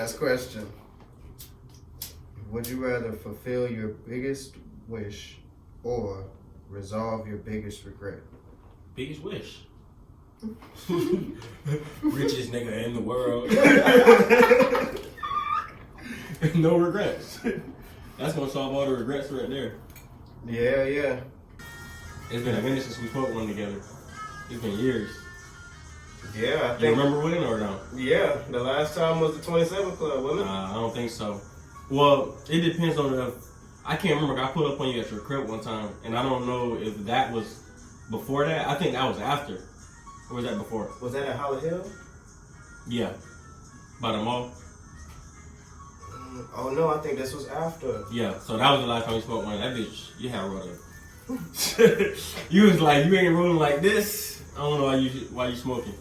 Last question. Would you rather fulfill your biggest wish or resolve your biggest regret? Biggest wish. Richest nigga in the world. No regrets. That's gonna solve all the regrets right there. Yeah. It's been a minute since we put one together. It's been years. Yeah, I think. You remember winning or no? Yeah, the last time was the 27 Club, wasn't it? I don't think so. Well, it depends on the. I can't remember. I pulled up on you at your crib one time, and I don't know if that was before that. I think that was after. Or was that before? Was that at Holly Hill? Yeah. By the mall? Oh no, I think this was after. Yeah, so that was the last time we spoke one. That bitch, you had rolled up. You was like, you ain't rolling like this. I don't know why you smoking.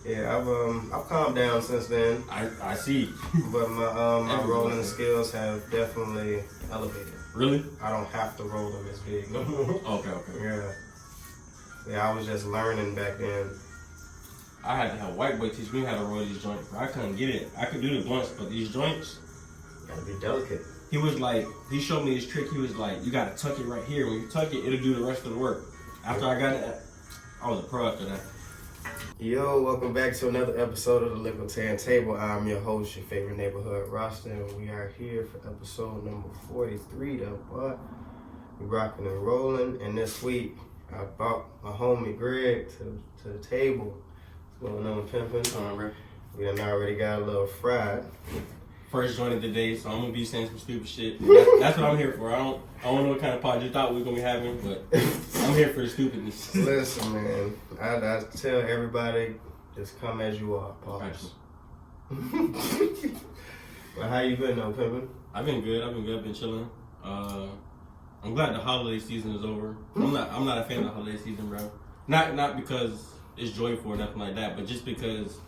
Yeah, I've calmed down since then. I see. But my rolling skills have definitely elevated. Really? I don't have to roll them as big no more. Okay. Yeah, I was just learning back then. I had to have white boy teach me how to roll these joints, bro. I couldn't get it. I could do the blunts, but these joints, Gotta be delicate. he was like, he showed me this trick. He was like, you gotta tuck it right here. When you tuck it, it'll do the rest of the work. After I got it, I was a pro after that. Yo, welcome back to another episode of the Likkle Table. I'm your host, your favorite neighborhood roster, and we are here for episode number 43. Though, but we rocking and rolling. And this week, I brought my homie Greg to the table. What's going on, pimpin'? Bro. We done already got a little fried. First joint of the day, so I'm gonna be saying some stupid shit. That's what I'm here for. I don't know what kind of pod you thought we were gonna be having, but I'm here for the stupidness. Listen, man, I tell everybody, just come as you are, pause. Well, how you been though, pimpin'? I've been good. I've been chilling. I'm glad the holiday season is over. I'm not a fan of the holiday season, bro. Not because it's joyful or nothing like that, but just because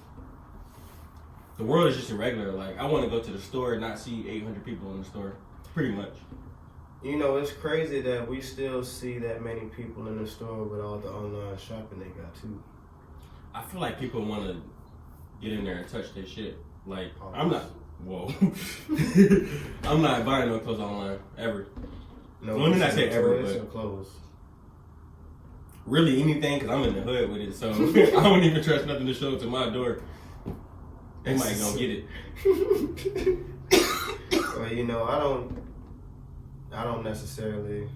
the world is just irregular. Like, I want to go to the store and not see 800 people in the store, pretty much. You know, it's crazy that we still see that many people in the store with all the online shopping they got too. I feel like people want to get in there and touch their shit. Like, Oh, I'm not. Whoa. I'm not buying no clothes online ever. No, When did I say ever, toys but- or clothes? Really anything, because I'm in the hood with it, so I don't even trust nothing to show to my door. They might gonna get it. Well, you know, I don't necessarily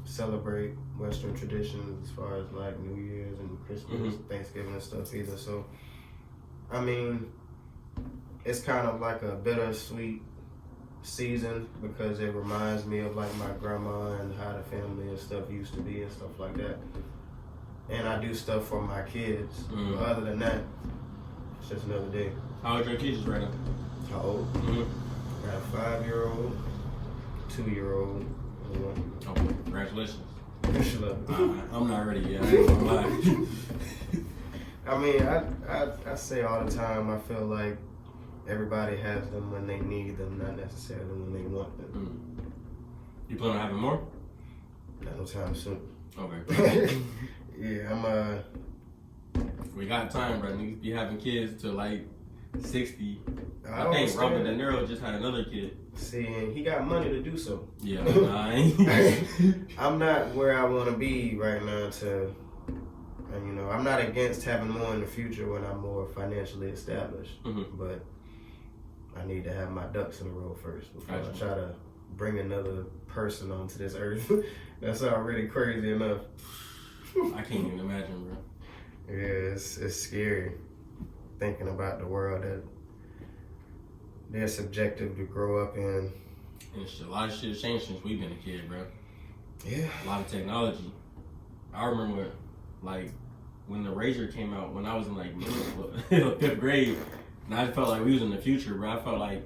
celebrate Western traditions as far as like New Year's and Christmas, Thanksgiving and stuff either. So, I mean, it's kind of like a bittersweet season because it reminds me of like my grandma and how the family and stuff used to be and stuff like that. And I do stuff for my kids. But other than that, it's just another day. How old are your kids right now? How old? I got a 5-year-old, 2-year-old, and 1. Oh, congratulations. Shut up. I'm not ready yet. I ain't gonna lie. I mean, I say all the time, I feel like everybody has them when they need them, not necessarily when they want them. You plan on having more? Not no time soon. Okay. Yeah, We got time, bro. Niggas be having kids till like 60. I don't think Robert De understand. Niro just had another kid. See, and he got money to do so. Yeah, I ain't. I'm not where I want to be right now and you know, I'm not against having more in the future when I'm more financially established, but I need to have my ducks in a row first before I try to bring another person onto this earth. That's already crazy enough. I can't even imagine, bro. Yeah, it's scary thinking about the world that they're subjective to grow up in. And a lot of shit has changed since we've been a kid, bro. Yeah. A lot of technology. I remember, like, when the Razor came out, when I was in, like, middle, 5th grade, and I felt like we was in the future, bro. I felt like,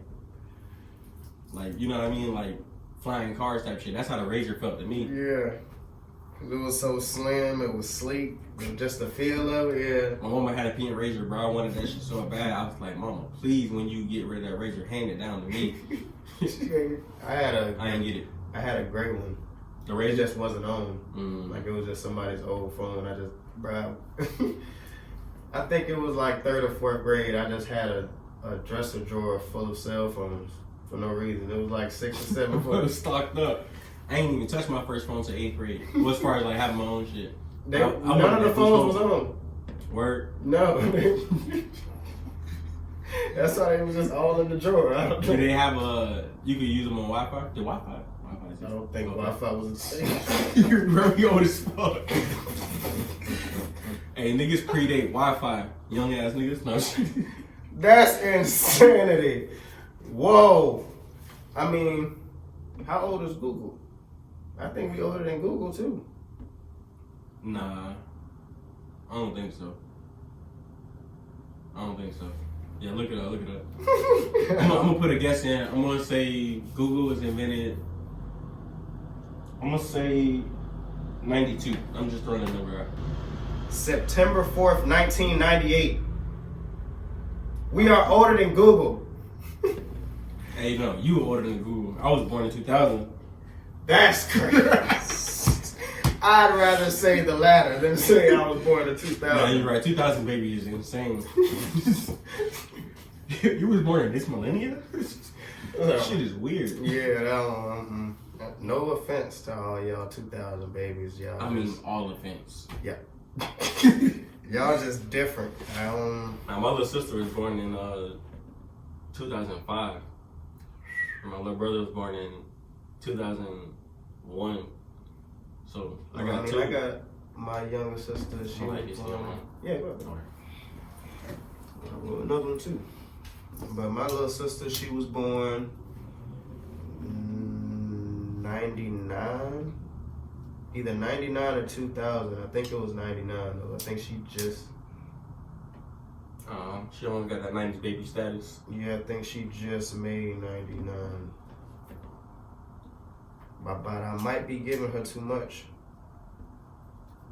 you know what I mean? Like, flying cars type shit. That's how the Razor felt to me. Yeah. It was so slim, it was sleek, and just the feel of it, yeah. My mama had a pink Razor, bro. I wanted that shit so bad. I was like, Mama, please, when you get rid of that Razor, hand it down to me. I ain't get it. I had a gray one. The It Razor? just wasn't on. Like, it was just somebody's old phone. I think it was like 3rd or 4th grade. I just had a a dresser drawer full of cell phones for no reason. It was like 6 or 7 phones. Stocked up. I ain't even touched my first phone till 8th grade. Well, as far as like having my own shit. None of the phones was on. Word? No. That's why they was just all in the drawer. I don't Did they have you could use them on Wi-Fi? The Wi-Fi? I don't think Wi-Fi was a thing. You're very old as fuck. Hey, niggas predate Wi-Fi. Young ass niggas. No shit. That's insanity. Whoa. I mean, how old is Google? I think we older than Google too. Nah. I don't think so. Yeah, look it up. I'm gonna put a guess in. I'm gonna say Google was invented. I'm gonna say 92. I'm just throwing a number out. September 4th, 1998. We are older than Google. Hey, no, you were older than Google. I was born in 2000. That's crazy. I'd rather say the latter than say I was born in 2000. Nah, you're right. 2000 baby is insane. You was born in this millennium? Shit is weird. Yeah, no offense to all y'all 2000 babies, y'all. I mean, all offense. Yeah. Y'all just different. Now, my little sister was born in 2005. And my little brother was born in 2001. So I got two. I got my younger sister. She was born. Yeah, go ahead. Another one too. But my little sister, she was born 99, either 99 or 2000. I think it was 99 though. I think she just. She only got that 90s baby status. Yeah, I think she just made 99. But I might be giving her too much.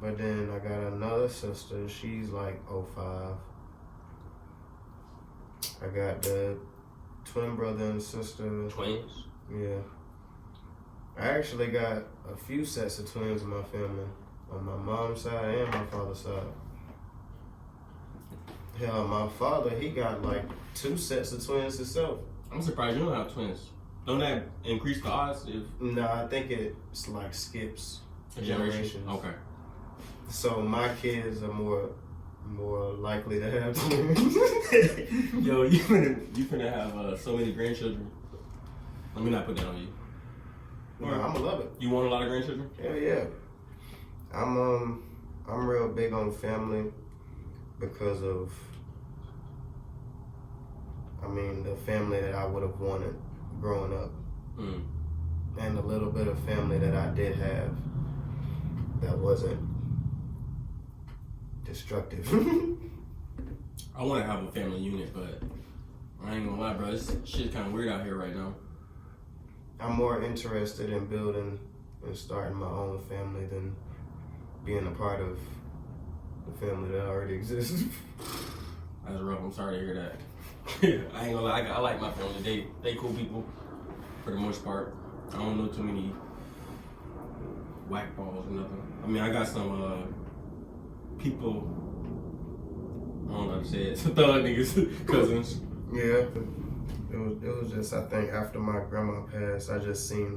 But then I got another sister. She's like 05. I got the twin brother and sister. Twins? Yeah. I actually got a few sets of twins in my family. On my mom's side and my father's side. Hell, my father, he got like 2 sets of twins himself. I'm surprised you don't have twins. Don't that increase the odds if... No, I think it's like skips a generation? Okay. So my kids are more likely to have twins. Yo, you finna have so many grandchildren. Let me not put that on you. No, I'm gonna love it. You want a lot of grandchildren? Hell yeah. I'm real big on family because of, the family that I would have wanted growing up. And the little bit of family that I did have that wasn't destructive. I want to have a family unit, but I ain't gonna lie, bro. This shit's kind of weird out here right now. I'm more interested in building and starting my own family than being a part of the family that already exists. That's rough. I'm sorry to hear that. I ain't gonna lie. I like my family. They cool people for the most part. I don't know too many whack balls or nothing. I mean, I got some people. I don't know how to say it. Some thug niggas, cousins. Yeah. It was just, I think after my grandma passed, I just seen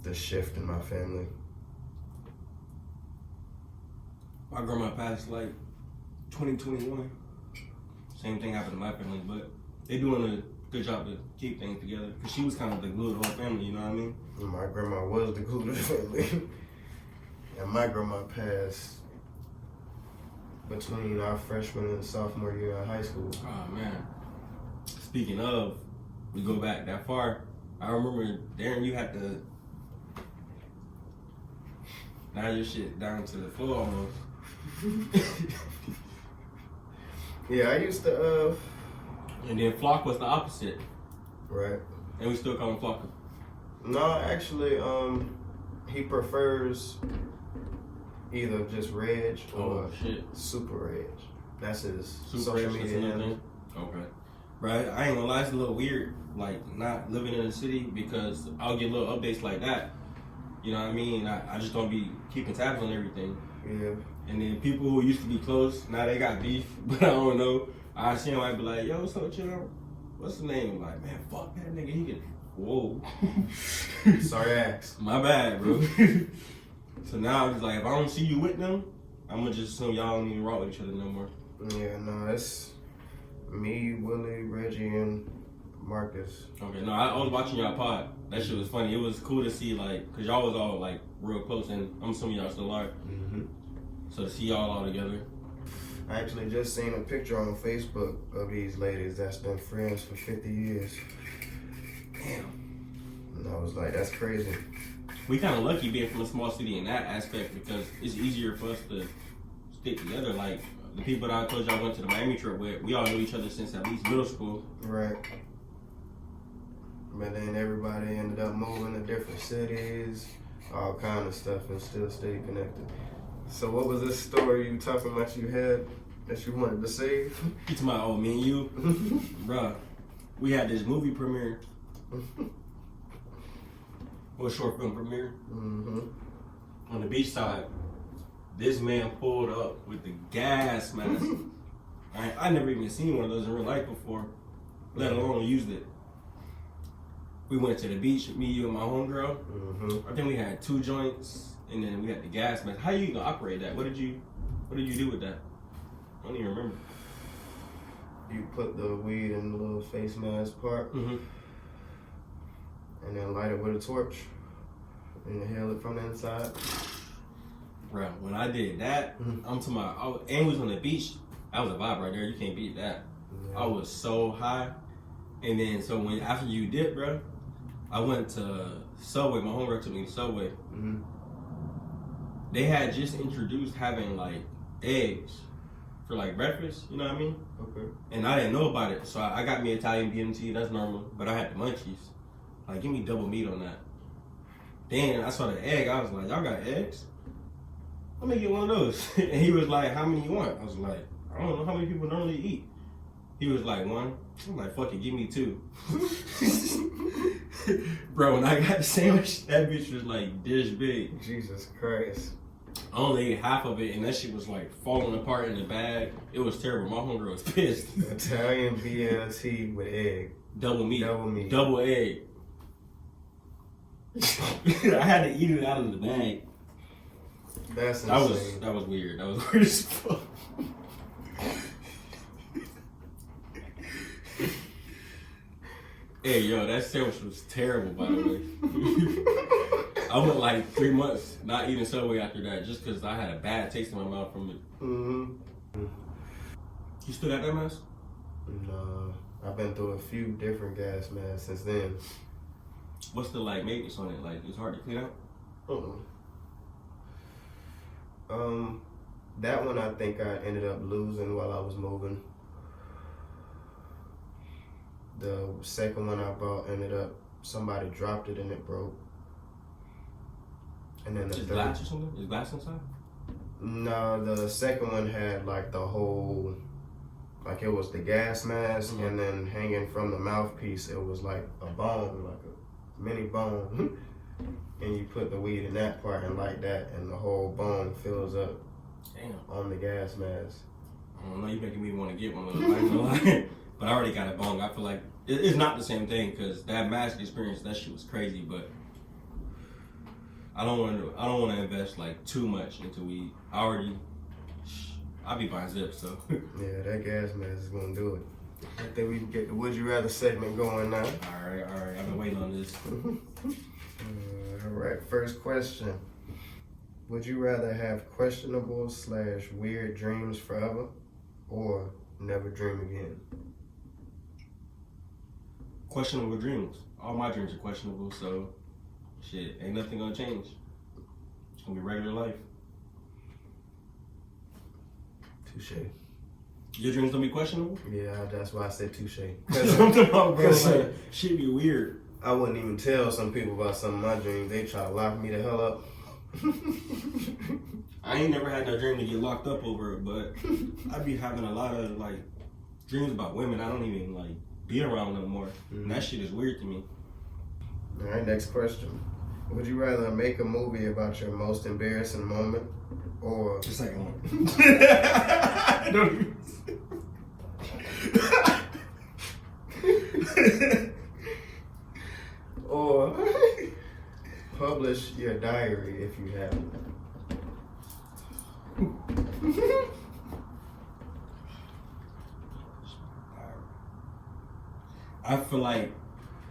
the shift in my family. My grandma passed like 2021. Same thing happened to my family, but they doing a good job to keep things together. Cause she was kind of the glue of the whole family, you know what I mean? My grandma was the glue of the family. And my grandma passed between our freshman and sophomore year of high school. Oh man. Speaking of, we go back that far. I remember, Darren, you had to now your shit down to the floor almost. Yeah, I used to, And then Flock was the opposite. Right. And we still call him Flocker. No, actually, he prefers either just Reg or Super Reg. That's his social media handle. Okay. Right, I ain't gonna lie, it's a little weird, like, not living in the city because I'll get little updates like that. You know what I mean? I just don't be keeping tabs on everything. Yeah. And then people who used to be close, now they got beef, but I don't know. I see him, I'd be like, yo, what's up, chill? What's the name? I'm like, man, fuck that nigga. He get, whoa. Sorry, ask. My bad, bro. So now I'm just like, if I don't see you with them, I'm gonna just assume y'all don't even rock with each other no more. Yeah, no, it's me, Willie, Reggie, and Marcus. Okay, no, I was watching y'all pod. That shit was funny. It was cool to see, like, cause y'all was all like real close, and I'm assuming y'all still are. Mm-hmm. So to see y'all all together. I actually just seen a picture on Facebook of these ladies that's been friends for 50 years. Damn. And I was like, that's crazy. We kind of lucky being from a small city in that aspect because it's easier for us to stick together. Like the people that I told y'all went to the Miami trip with, we all knew each other since at least middle school. Right. But then everybody ended up moving to different cities, all kind of stuff, and still stay connected. So what was this story you talking about you had that you wanted to say? You talking about, oh, me and you? Bruh, we had this movie premiere. Or short film premiere. Mm-hmm. On the beach side. This man pulled up with the gas mask. I never even seen one of those in real life before, let alone used it. We went to the beach, me, you, and my homegirl. Mm-hmm. I think we had 2 joints, and then we had the gas mask. How you gonna operate that? What did you do with that? I don't even remember. You put the weed in the little face mask part, Mm-hmm. and then light it with a torch, and inhale it from the inside. Bro, when I did that, I'm talking about, and we was on the beach. That was a vibe right there. You can't beat that. Yeah. I was so high. And then, so after you did, bro, I went to Subway. My homegirl took me to Subway. Mm-hmm. They had just introduced having, like, eggs for, like, breakfast. You know what I mean? Okay. And I didn't know about it. So I got me Italian BMT. That's normal. But I had the munchies. Like, give me double meat on that. Then I saw the egg. I was like, y'all got eggs? Let me get one of those. And he was like, how many you want? I was like, I don't know how many people normally eat. He was like, 1. I'm like, fuck it, give me 2. Bro, when I got the sandwich, that bitch was like this big. Jesus Christ. I only ate half of it, and that shit was like falling apart in the bag. It was terrible. My homegirl was pissed. Italian BLT with egg. Double meat. Double meat. Double egg. I had to eat it out of the bag. That's insane. That was weird. That was weird as fuck. Hey, yo, that sandwich was terrible, by the way. I went like 3 months not eating Subway after that just because I had a bad taste in my mouth from it. Mm-hmm. You still got that mask? No, I've been through a few different gas masks since then. What's the like maintenance on it? Like, it's hard to clean out? That one I think I ended up losing while I was moving. The second one I bought ended up, somebody dropped it and it broke. And then the Just third, glass or something? Is glass inside? no, the second one had like the whole, like it was the gas mask, and then hanging from the mouthpiece, it was like a bone, like a mini bone. And you put the weed in that part and light that, and the whole bone fills up. Damn. On the gas mask. I don't know, you're making me want to get one of those. I ain't gonna lie. But I already got a bong. I feel like it's not the same thing because that mask experience, that shit was crazy. But I don't want to invest like too much into weed. I'll be buying zips, so. Yeah, that gas mask is gonna do it. I think we can get the Would You Rather segment going now. All right. I've been waiting on this. All right, first question. Would you rather have questionable/weird dreams forever or never dream again? Questionable dreams. All my dreams are questionable, so shit, ain't nothing gonna change. It's gonna be regular life. Touche. Your dreams gonna be questionable? Yeah, that's why I said touche. Something about bro, like, shit be weird. I wouldn't even tell some people about some of my dreams. They try to lock me the hell up. I ain't never had no dream to get locked up over it, but I be having a lot of like dreams about women I don't even like be around no more. And that shit is weird to me. All right, next question. Would you rather make a movie about your most embarrassing moment or The second one. Or publish your diary if you have it. I feel like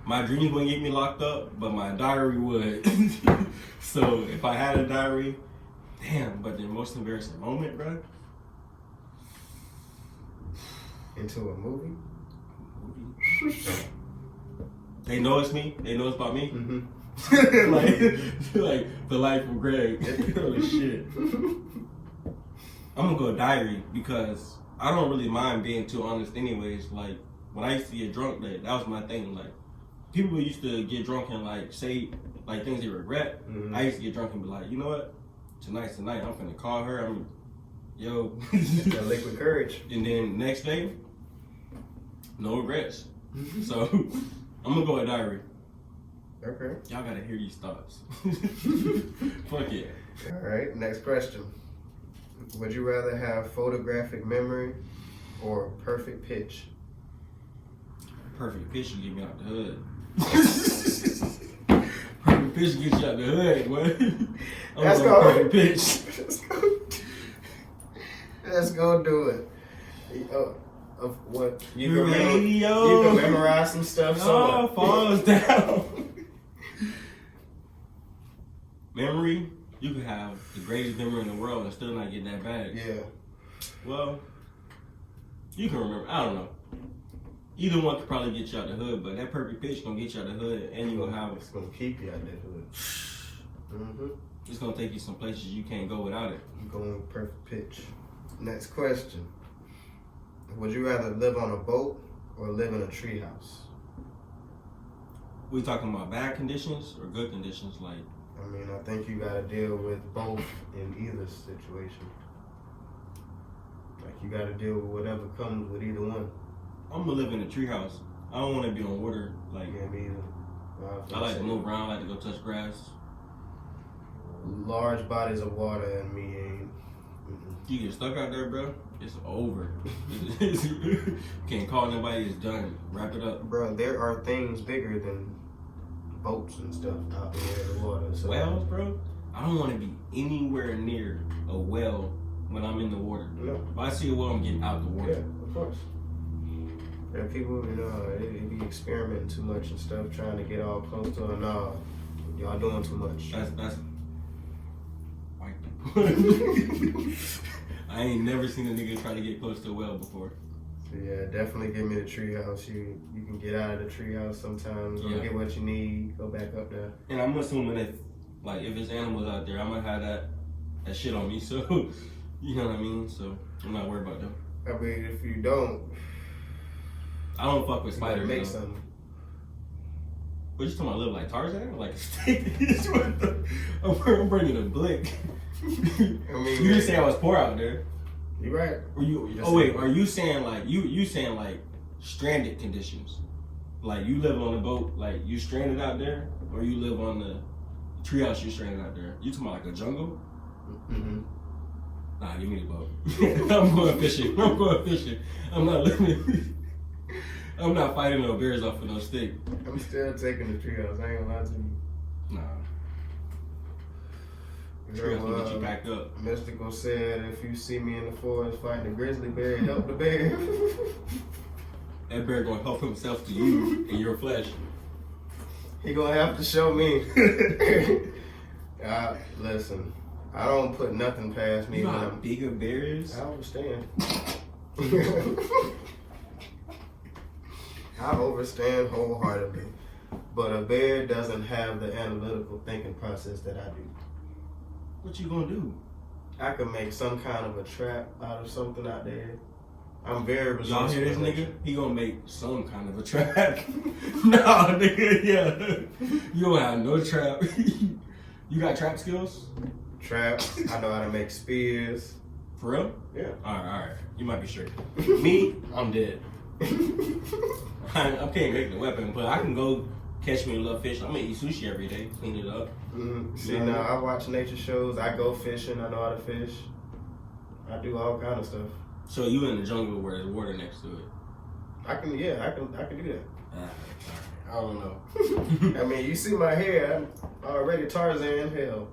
my dreams wouldn't get me locked up, but my diary would. So if I had a diary, damn, but the most embarrassing moment, bro. Into a movie? They know it's me. They know it's about me. Mm-hmm. like the life of Greg. Oh shit. I'm gonna go diary because I don't really mind being too honest anyways. Like when I used to get drunk, that was my thing. Like people used to get drunk and like say like things they regret. Mm-hmm. I used to get drunk and be like, you know what? Tonight's the night. I'm finna call her. Yo. That liquid courage. And then next day, no regrets. So I'm gonna go with diary. Okay. Y'all gotta hear these thoughts. Fuck it. All right. Next question. Would you rather have photographic memory or perfect pitch? Perfect pitch will get me out the hood. Perfect pitch gets you out the hood, boy. Let's go. Perfect pitch. Let's go do it. Of what you can, you can memorize some stuff. Oh, falls down. Memory, you could have the greatest memory in the world and still not get that bad. Yeah. Well, you can remember. I don't know. Either one could probably get you out the hood, but that perfect pitch gonna get you out the hood, and you gonna have. It's gonna keep you out that hood. Mm-hmm. It's gonna take you some places you can't go without it. I'm going with perfect pitch. Next question. Would you rather live on a boat or live in a treehouse? We talking about bad conditions or good conditions? Like, I mean, I think you gotta deal with both in either situation. Like, you gotta deal with whatever comes with either one. I'm gonna live in a treehouse. I don't want to be on water. Like, Yeah, me either. I like to move around. I like to go touch grass. Large bodies of water and me ain't. You get stuck out there, bro. It's over. Can't call nobody. It's done. Wrap it up. Bro, there are things bigger than boats and stuff out there in the water. So. Wells, bro. I don't want to be anywhere near a well when I'm in the water. No. If I see a well, I'm getting out the water. Yeah, of course. And people, they be experimenting too much and stuff, trying to get all close to it. Nah, y'all doing too much. That's white people. I ain't never seen a nigga try to get close to a well before. So yeah, definitely give me the treehouse. You can get out of the treehouse sometimes, go get what you need, go back up there. And I'm assuming if it's animals out there, I'm gonna have that shit on me. So you know what I mean. So I'm not worried about them. I mean, if you don't, I don't fuck with spiders. make though. something. What you talking about? Live like Tarzan? Like a stick? I'm bringing a blick. I mean, You didn't say I was poor out there. You right. Are you saying like you saying like stranded conditions? Like you live on a boat, like you stranded out there, or you live on the treehouse, you stranded out there? You talking about like a jungle? Mm-hmm. Nah, give me the boat. I'm going fishing. I'm not living. I'm not fighting no bears off with no stick. I'm still taking the treehouse. I ain't gonna lie to you. Nah. Treehouse will get you backed up. Mystical said, if you see me in the forest fighting a grizzly bear, help the bear. That bear gonna help himself to you in your flesh. He gonna have to show me. Listen, I don't put nothing past me. You know how big a bear is? I understand. I understand wholeheartedly. But a bear doesn't have the analytical thinking process that I do. What you gonna do? I could make some kind of a trap out of something out there. I'm very resourceful. Y'all hear this nigga? He gonna make some kind of a trap. No, nigga, yeah. You don't have no trap. You got trap skills? Traps. I know how to make spears. For real? Yeah. Alright. You might be straight. Me, I'm dead. I can't make the weapon, but I can go catch me a little fish. I'm gonna eat sushi every day, clean it up. Mm-hmm. See, now I watch nature shows. I go fishing. I know how to fish. I do all kind of stuff. So you in the jungle where there's water next to it? I can do that. I don't know. I mean, you see my hair, I'm already Tarzan, hell.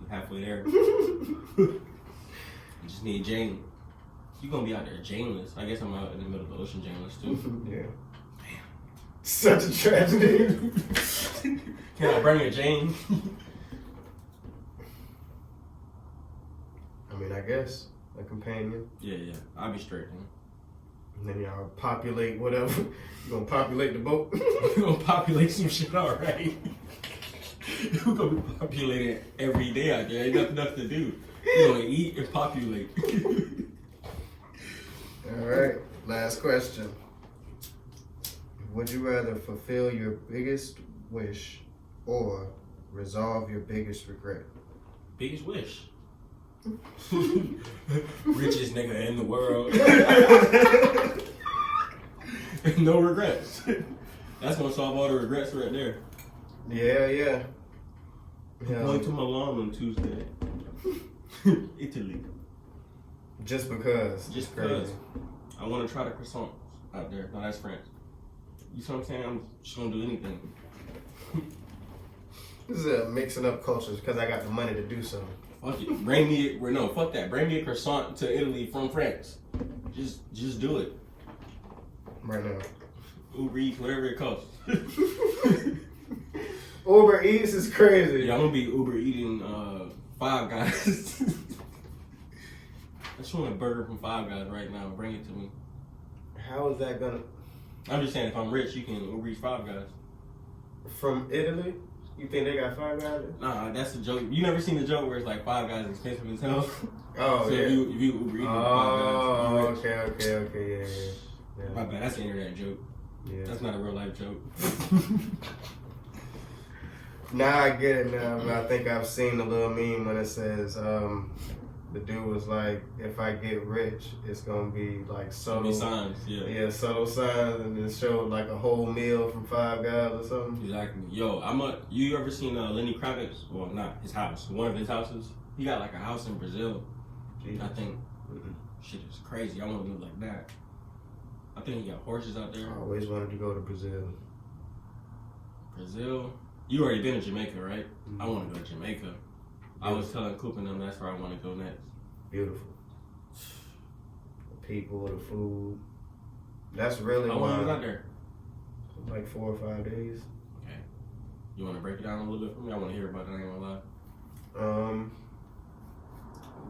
Halfway there. You just need Jane. You gonna be out there Janeless. I guess I'm out in the middle of the ocean Janeless too. Yeah. Damn. Such a tragedy. Can I bring a Jane? I mean, I guess a companion. Yeah. I'll be straight, man. And then y'all populate whatever. You gonna populate the boat? We're gonna populate some shit, alright. We're gonna be populating every day out there. Ain't nothing else to do. We're gonna eat and populate. Alright, last question. Would you rather fulfill your biggest wish or resolve your biggest regret? Biggest wish. Richest nigga in the world. No regrets. That's gonna solve all the regrets right there. Yeah. Going to Milan on Tuesday. Italy. Just because. Just because. I want to try the croissants out there. No, that's France. You see what I'm saying? I'm just gonna do anything. This is a mixing up cultures because I got the money to do so. Fuck it. Fuck that. Bring me a croissant to Italy from France. Just do it. Right now. Uber Eats, whatever it costs. Uber Eats is crazy. Yeah, I'm gonna be Uber eating Five Guys. I just want a burger from Five Guys right now. Bring it to me. How is that gonna? I'm just saying, if I'm rich, you can Uber Eats Five Guys. From Italy? You think they got Five Guys? Nah, that's a joke. You never seen the joke where it's like Five Guys expensive as hell? Oh, so yeah. if you Uber Eats Five Guys, okay, yeah. My bad, that's an internet joke. Yeah. That's not a real life joke. Now I get it now, but I think I've seen the little meme when it says, the dude was like, if I get rich, it's gonna be like subtle signs, yeah, subtle signs, and then show like a whole meal from Five Guys or something. Exactly. Yo, you ever seen Lenny Kravitz? Well, not his house, one of his houses. He got like a house in Brazil. Jesus. I think shit is crazy. I want to live like that. I think he got horses out there. I always wanted to go to Brazil. Brazil? You already been to Jamaica, right? Mm-hmm. I want to go to Jamaica. I was telling Coop and them that's where I want to go next. Beautiful. The people, the food. That's really How long was out there? Like 4 or 5 days. Okay. You want to break it down a little bit for me? I want to hear about it. I ain't gonna lie.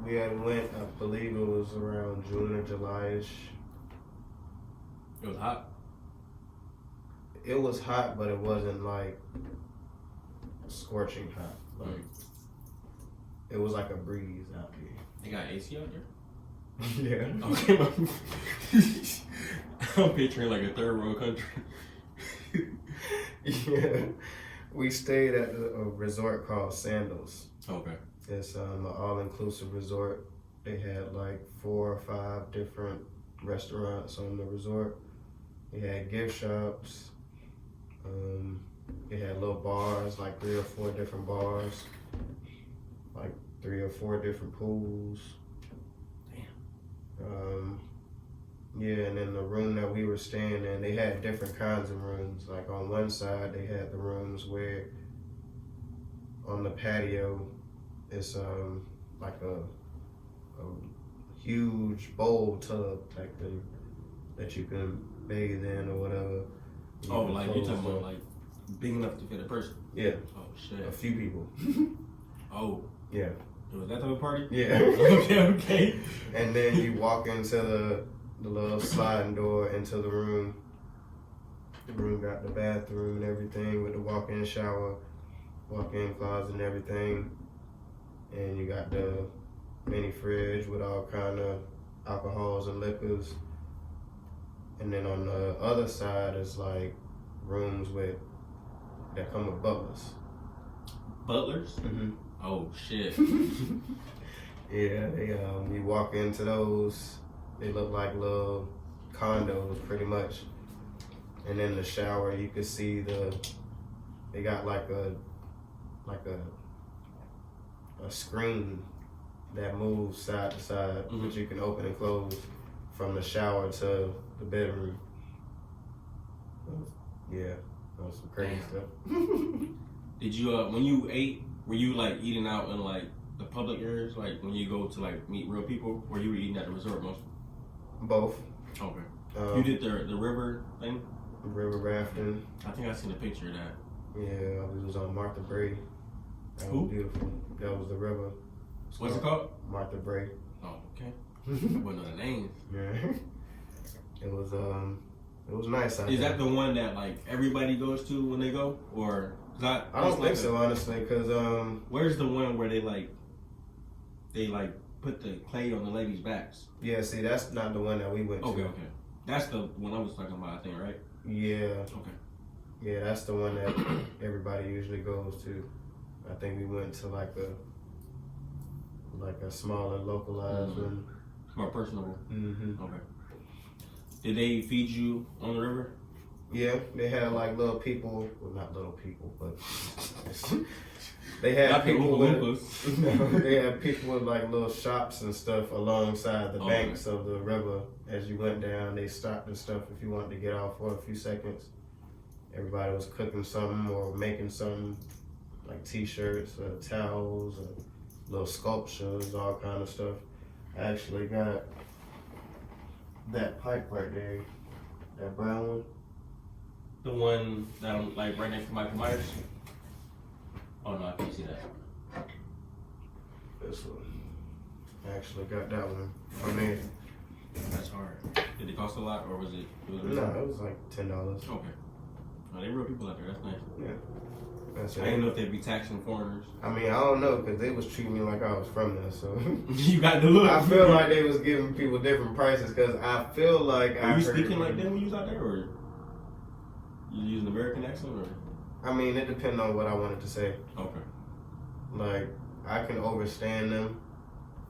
We had went, I believe it was around June or July-ish. It was hot? It was hot, but it wasn't like scorching hot. Like it was like a breeze out there. They got AC out there? Yeah. Okay. I'm picturing like a third world country. Yeah. We stayed at a resort called Sandals. Okay. It's an all-inclusive resort. They had like 4 or 5 different restaurants on the resort. They had gift shops. They had little bars, like 3 or 4 different bars, like 3 or 4 different pools. Damn. Yeah, and in the room that we were staying in, they had different kinds of rooms. Like on one side, they had the rooms where on the patio, it's like a huge bowl tub type thing that you can bathe in or whatever. Oh, like you talking about like big enough to fit a person? Yeah. Oh shit. A few people. Oh. Yeah. Was that type of party? Yeah. Okay. And then you walk into the little sliding door into the room. The room got the bathroom and everything with the walk-in shower, walk-in closet and everything. And you got the mini fridge with all kind of alcohols and liquors. And then on the other side is like rooms that come with butlers. Butlers? Mm-hmm. Oh shit. Yeah, you walk into those, they look like little condos pretty much. And in the shower you can see they got like a screen that moves side to side, which you can open and close from the shower to the bedroom. Yeah, that was some crazy Damn. stuff. Did you when you ate, were you like eating out in like the public areas, like when you go to like meet real people, or you were eating at the resort mostly? Both. Okay. You did the river thing? River rafting. I think I seen a picture of that. Yeah, we was on Martha Brae. That Who? was beautiful. That was the river. What's it called? Martha Brae. Oh, okay. I wouldn't know the names. Yeah. It was nice out Is there. that the one that like everybody goes to when they go, or? I don't think so, honestly, because where's the one where they put the clay on the ladies' backs? yeah, see, that's not the one that we went to. Okay. That's the one I was talking about, I think, right? Yeah. Okay. Yeah, that's the one that everybody usually goes to. I think we went to like a smaller localized one. It's more personable. Mm-hmm. Okay. Did they feed you on the river? Yeah, they had like little people. Well, not little people, but they had Not people the with. No, they had people with like little shops and stuff alongside the banks of the river. As you went down, they stopped and stuff if you wanted to get off for a few seconds. Everybody was cooking something or making something, like t-shirts, towels, little sculptures, all kind of stuff. I actually got that pipe right there, that brown one. The one that I'm like right next to Michael Myers? Oh no, I can't see that. This one. I actually got that one from there. That's hard. Did it cost a lot, or was it? No, it was like $10. Okay. Oh, they real people out there. That's nice. Yeah. That's I it. didn't know if they'd be taxing foreigners. I mean, I don't know, because they was treating me like I was from there, so. You got the look. I feel like they was giving people different prices, because I feel like Were you speaking like them when you was out there, or you using American accent, or? I mean, it depends on what I wanted to say. Okay. Like, I can understand them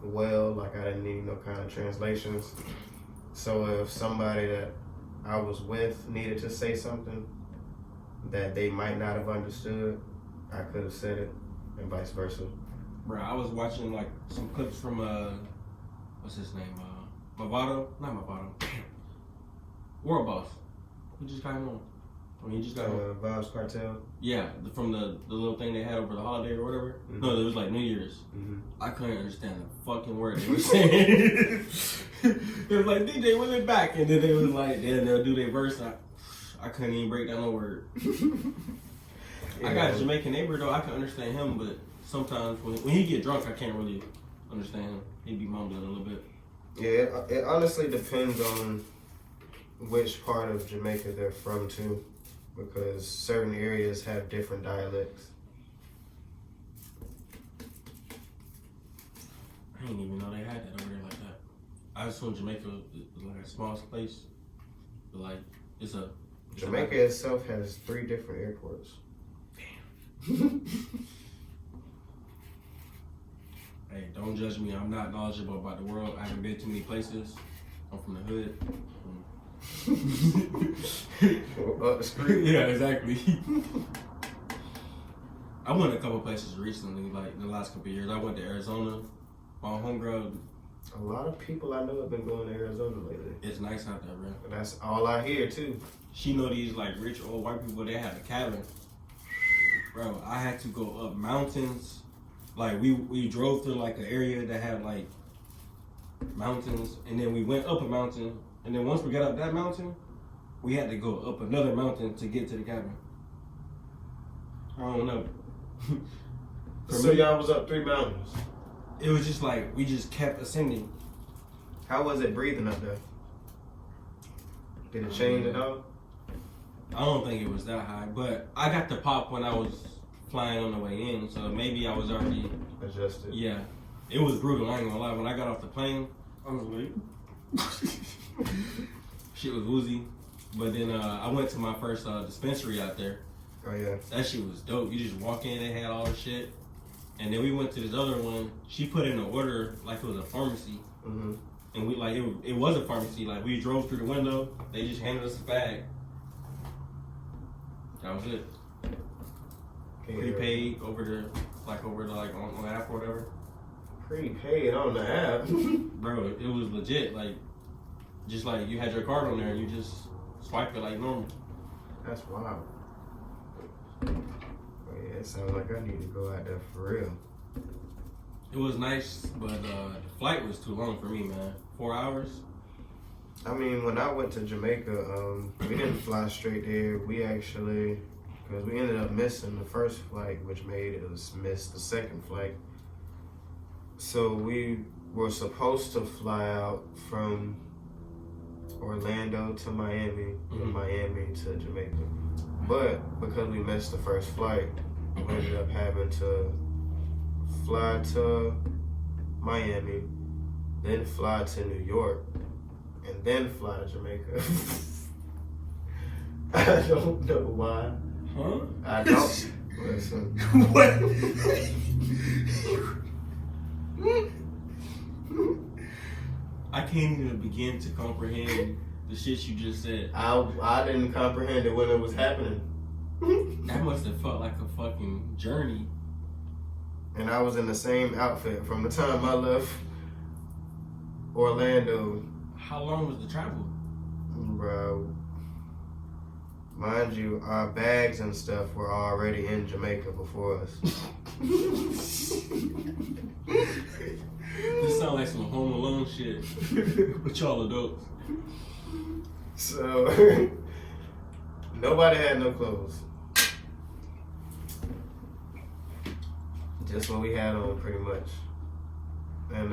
well, like I didn't need no kind of translations. So if somebody that I was with needed to say something that they might not have understood, I could have said it, and vice versa. Bro, I was watching like some clips from what's his name? Movado? Not Movado. World Boss. Who just got him on? I mean, he just got him. Vibes Cartel. Yeah, from the little thing they had over the holiday or whatever. Mm-hmm. No, it was like New Year's. Mm-hmm. I couldn't understand the fucking word they were saying. It was like, DJ, win it back. And then they was like, then they'll do their verse. I couldn't even break down a word. Yeah. I got a Jamaican neighbor, though. I can understand him, but sometimes when he get drunk, I can't really understand him. He be mumbling a little bit. Yeah, it honestly depends on which part of Jamaica they're from, too. Because certain areas have different dialects. I didn't even know they had that over there like that. I assumed Jamaica was like a small place. But like, it's Jamaica itself has 3 different airports. Damn. Hey, don't judge me. I'm not knowledgeable about the world. I haven't been to many places. I'm from the hood. Up the street. Yeah, exactly. I went a couple places recently, like the last couple of years. I went to Arizona. My homegirl. A lot of people I know have been going to Arizona lately. It's nice out there, bro. That's all I hear too. She know these like rich old white people. They have a cabin. Bro, I had to go up mountains. Like we drove through like an area that had like mountains, and then we went up a mountain. And then once we got up that mountain, we had to go up another mountain to get to the cabin. I don't know. So y'all was up 3 mountains. It was just like, we just kept ascending. How was it breathing up there? Did it change at all? I don't think it was that high, but I got the pop when I was flying on the way in, so maybe I was already adjusted. Yeah. It was brutal, I ain't gonna lie. When I got off the plane, I was like, shit was woozy. But then I went to my first dispensary out there. Oh yeah. That shit was dope. You just walk in, they had all the shit. And then we went to this other one. She put in an order like it was a pharmacy. Mm-hmm. And we like it was a pharmacy. Like we drove through the window, they just handed us a bag. That was it. Prepaid over the on the app or whatever. Prepaid on the app. Bro, it was legit. Like just like you had your card on there and you just swipe it like normal. That's wild. Oh, yeah, it sounds like I need to go out there for real. It was nice, but the flight was too long for me, man. 4 hours. I mean, when I went to Jamaica, we didn't fly straight there. We actually, because we ended up missing the first flight, which made us miss the second flight. So we were supposed to fly out from Orlando to Miami, and Miami to Jamaica. But because we missed the first flight, we ended up having to fly to Miami, then fly to New York, and then fly to Jamaica. I don't know why. Huh? I don't. Listen. What? I can't even begin to comprehend the shit you just said. I didn't comprehend it when it was happening. That must have felt like a fucking journey. And I was in the same outfit from the time I left Orlando. How long was the travel? Bro, mind you, our bags and stuff were already in Jamaica before us. This sounds like some Home Alone shit. But y'all adults. So, nobody had no clothes. Just what we had on, pretty much. And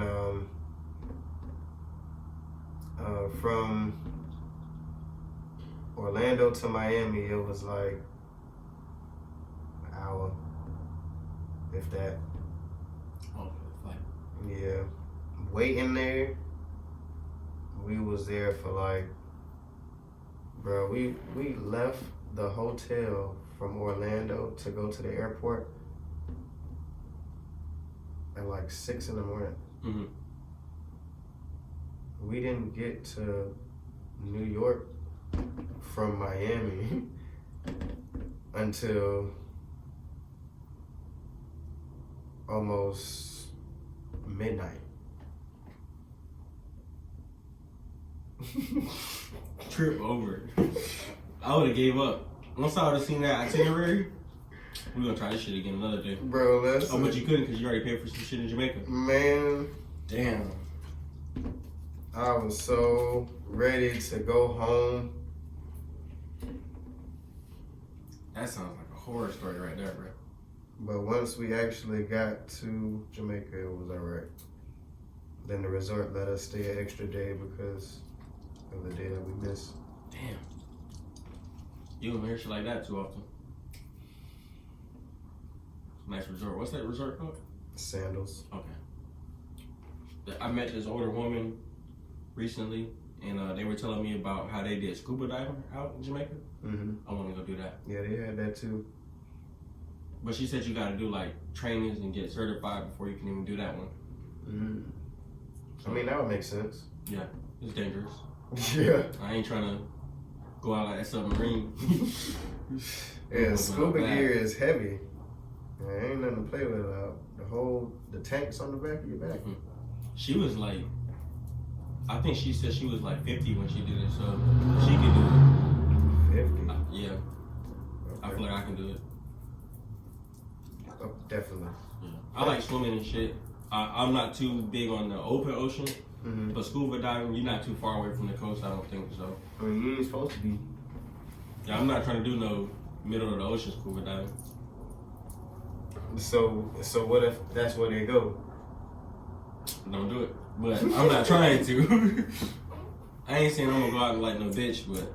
from Orlando to Miami, it was like an hour, if that. Oh, like. Yeah, waiting there. We was there for like, bro. We left the hotel from Orlando to go to the airport at like 6 in the morning. Mm-hmm. We didn't get to New York from Miami until almost midnight. Trip over. I would have gave up. Once I would have seen that itinerary, we're gonna try this shit again another day. Bro, listen. Oh, but you couldn't because you already paid for some shit in Jamaica. Man, Damn. I was so ready to go home. That sounds like a horror story right there, bro. But once we actually got to Jamaica, it was alright. Then the resort let us stay an extra day because of the day that we missed. Damn. You don't hear shit like that too often. Nice resort. What's that resort called? Sandals. Okay. I met this older woman recently, and they were telling me about how they did scuba diving out in Jamaica. Mm-hmm. I want to go do that. Yeah, they had that too. But she said you got to do like trainings and get certified before you can even do that one. Mm-hmm. So, I mean, that would make sense. Yeah, it's dangerous. Yeah. I ain't trying to go out like that submarine. Yeah, scuba gear is heavy. Man, ain't nothing to play with out. The tanks on the back of your back. Mm-hmm. She was like, I think she said she was like 50 when she did it, so she can do it. 50? Yeah. Okay. I feel like I can do it. Oh, definitely. Yeah. I like swimming and shit. I'm not too big on the open ocean, Mm-hmm. but scuba diving, you're not too far away from the coast, I don't think so. I mean, you ain't supposed to be. Yeah, I'm not trying to do no middle of the ocean scuba diving. So what if that's where they go? Don't do it. But I'm not trying to. I ain't saying I'm gonna go out and like no bitch, but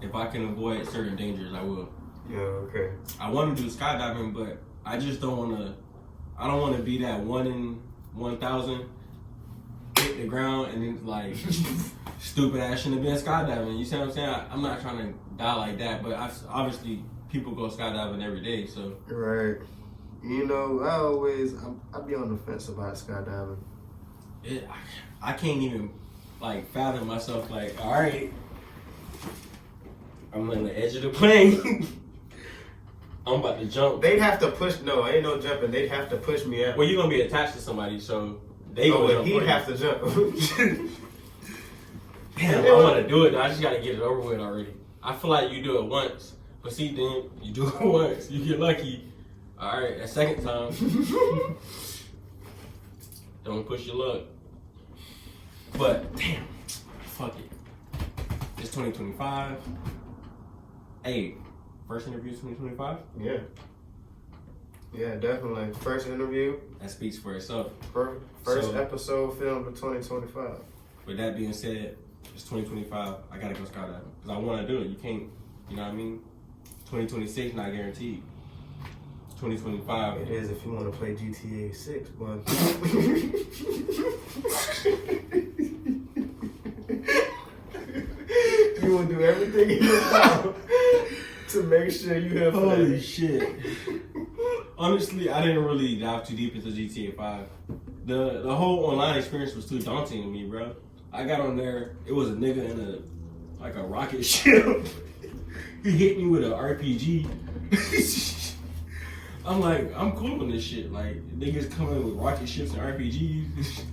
if I can avoid certain dangers, I will. Yeah, okay. I want to do skydiving, but I just don't want to. I don't want to be that 1 in 1,000 hit the ground and then like stupid ass shouldn't have been skydiving. You see what I'm saying? I'm not trying to die like that, but obviously people go skydiving every day, so. Right. You know, I be on the fence about skydiving. I can't even like fathom myself like, all right, I'm on the edge of the plane. I'm about to jump. They'd have to push. No, ain't no jumping. They'd have to push me out. Well, you're gonna be attached to somebody, so they gonna jump. He'd have to jump. Damn, I want to do it. Though. I just got to get it over with already. I feel like you do it once, but see, then you do it once, you get lucky. All right, that second time, don't push your luck. But damn, fuck it. It's 2025. Hey, first interview 2025. Yeah. Yeah, definitely. First interview. That speaks for itself. First episode filmed in 2025. With that being said, it's 2025. I gotta go skydiving because I want to do it. You can't, you know what I mean? 2026 not guaranteed. 2025. It is if you want to play GTA 6, but you will do everything in your power to make sure you have fun. Holy shit. Honestly, I didn't really dive too deep into GTA 5. The whole online experience was too daunting to me, bro. I got on there, it was a nigga in a rocket ship. He hit me with an RPG. I'm like, I'm cool on this shit. Like, niggas coming with rocket ships and RPGs.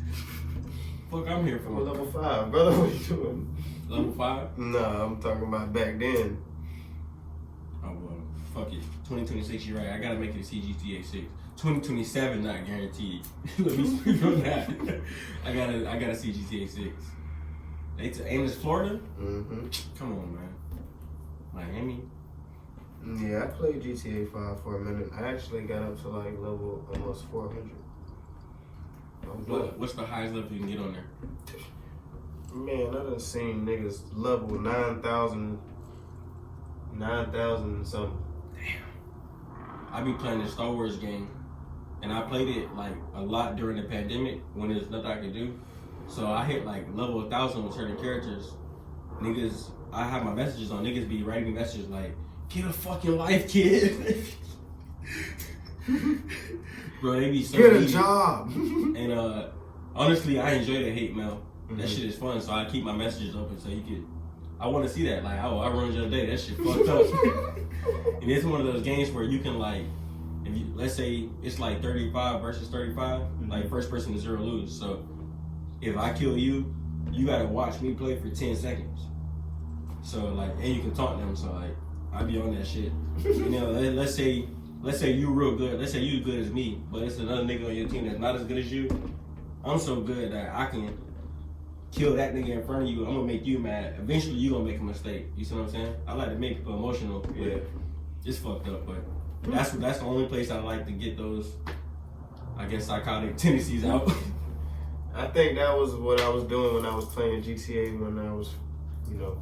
Fuck, I'm here for level 5, brother. What you doing? Level 5? Nah, I'm talking about back then. Oh, well, fuck it. 2026, you're right. I gotta make it to GTA 6. 2027, not guaranteed. Let me speak on that. I gotta see GTA 6. Ain't this Florida? Mm-hmm. Come on, man. Miami? Yeah, I played GTA 5 for a minute. I actually got up to like level almost 400. What's the highest level you can get on there? Man, I done seen niggas level 9,000 something. Damn. I be playing the Star Wars game, and I played it like a lot during the pandemic when there's nothing I could do. So I hit like level 1,000 with certain characters. Niggas, I have my messages on. Niggas be writing me messages like, "Get a fucking life, kid." Bro, they be so get a needy. job. And honestly, I enjoy the hate mail. Mm-hmm. That shit is fun, so I keep my messages open so you can. I want to see that. Like, oh, I ruined your day. That shit fucked up. And it's one of those games where you can like, if you let's say it's like 35 versus 35, like first person to zero lose. So if I kill you, you gotta watch me play for 10 seconds. So like, and you can taunt them. So like, I be on that shit. You know, let's say you real good. Let's say you as good as me, but it's another nigga on your team that's not as good as you. I'm so good that I can kill that nigga in front of you. I'm gonna make you mad. Eventually, you gonna make a mistake. You see what I'm saying? I like to make people emotional. Yeah, it's fucked up, but that's the only place I like to get those, I guess, psychotic tendencies out. I think that was what I was doing when I was playing GTA, when I was, you know,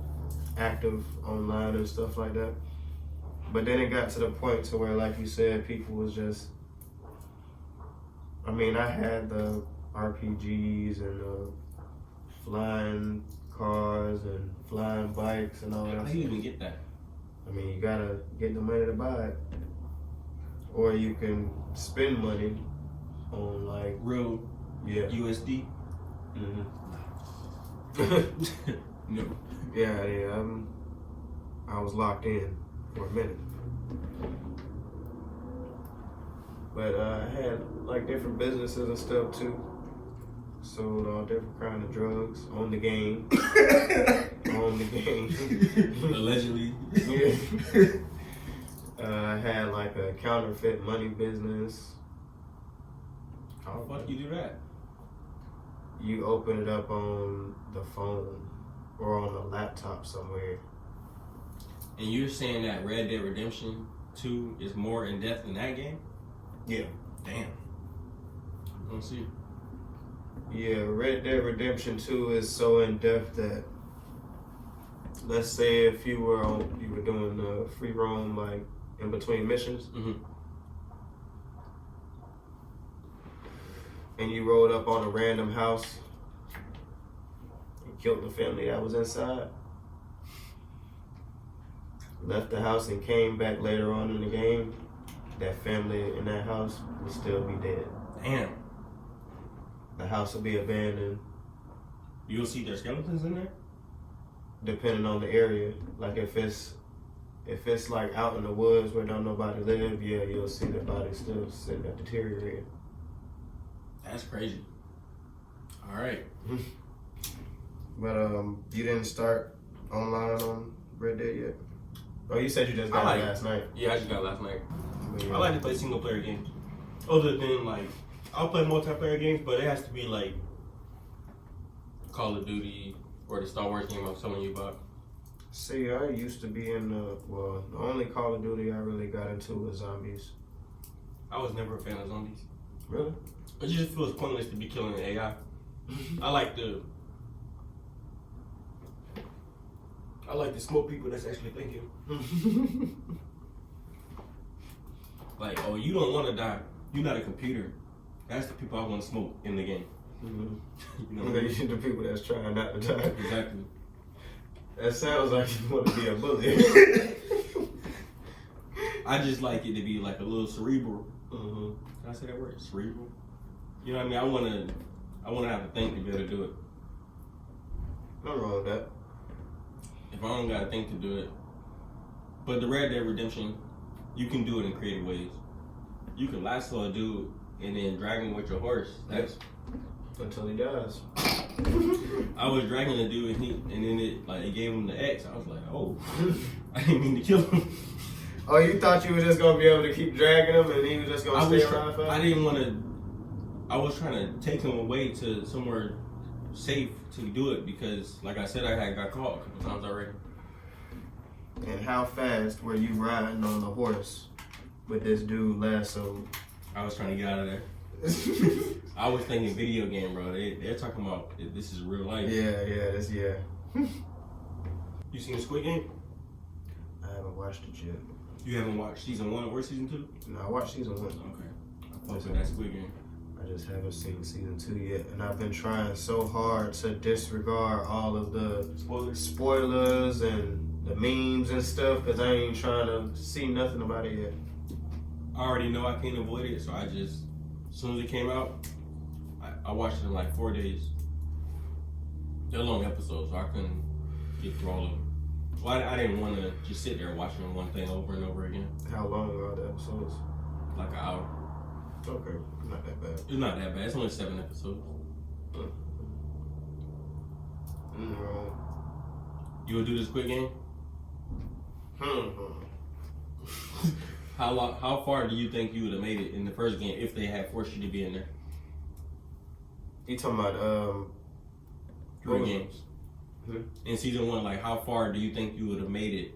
active online and stuff like that. But then it got to the point to where, like you said, people was just, I mean, I had the RPGs and flying cars and flying bikes and all that. How do you even get that? I mean, you gotta get the money to buy it. Or you can spend money on like Real USD? Mm-hmm. No. Yeah, I was locked in for a minute. But I had like different businesses and stuff too. Sold all different kind of drugs on the game. On the game. Allegedly. Yeah. I had like a counterfeit money business. How the fuck you do that? You open it up on the phone or on a laptop somewhere. And you're saying that Red Dead Redemption 2 is more in depth than that game? Yeah. Damn. I don't see. Yeah, Red Dead Redemption 2 is so in depth that, let's say if you were doing free roam, like in between missions, and you rolled up on a random house and killed the family that was inside, left the house and came back later on in the game, that family in that house would still be dead. Damn. The house will be abandoned. You'll see their skeletons in there? Depending on the area. Like if it's like out in the woods where don't nobody live, yeah, you'll see the body still sitting there deteriorating. That's crazy. All right. But you didn't start online on Red Dead yet? Oh, you said you just got it last night. Yeah, I just got it last night. Yeah. I like to play single player games. Other than like, I'll play multiplayer games, but it has to be like Call of Duty or the Star Wars game I was telling you about. See, I used to be in the only Call of Duty I really got into was zombies. I was never a fan of zombies. Really? It just feels pointless to be killing an AI. I like to smoke people that's actually thinking. Like, oh, you don't want to die. You're not a computer. That's the people I want to smoke in the game. Mm-hmm. You know what I mean? The people that's trying not to die. Exactly. That sounds like you want to be a bully. I just like it to be like a little cerebral. Mm-hmm. Can I say that word? Cerebral? You know what I mean? I wanna have to think to be able to do it. Nothing wrong with that. If I don't gotta think to do it. But the Red Dead Redemption, you can do it in creative ways. You can lasso a dude and then drag him with your horse. That's until he dies. I was dragging the dude and then it gave him the X. I was like, oh, I didn't mean to kill him. Oh, you thought you were just gonna be able to keep dragging him and he was just gonna stay around forever? I didn't want to. I was trying to take him away to somewhere safe to do it because, like I said, I had got caught a couple times already. And how fast were you riding on the horse with this dude lasso? I was trying to get out of there. I was thinking video game, bro. They're talking about this is real life. Yeah. You seen Squid Game? I haven't watched it yet. You haven't watched season 1 or season 2? No, I watched season 1. Okay. I fuck with that Squid Game. I just haven't seen season 2 yet, and I've been trying so hard to disregard all of the spoilers and the memes and stuff because I ain't trying to see nothing about it yet. I already know I can't avoid it, so I just, as soon as it came out, I watched it in like 4 days. They're long episodes, so I couldn't get through all of them. Well, I didn't want to just sit there watching one thing over and over again. How long are the episodes? Like an hour. Okay, not that bad. It's not that bad. It's only 7 episodes. You would do this quick game? How far do you think you would have made it in the first game if they had forced you to be in there? You talking about 3 games? In season 1, like how far do you think you would have made it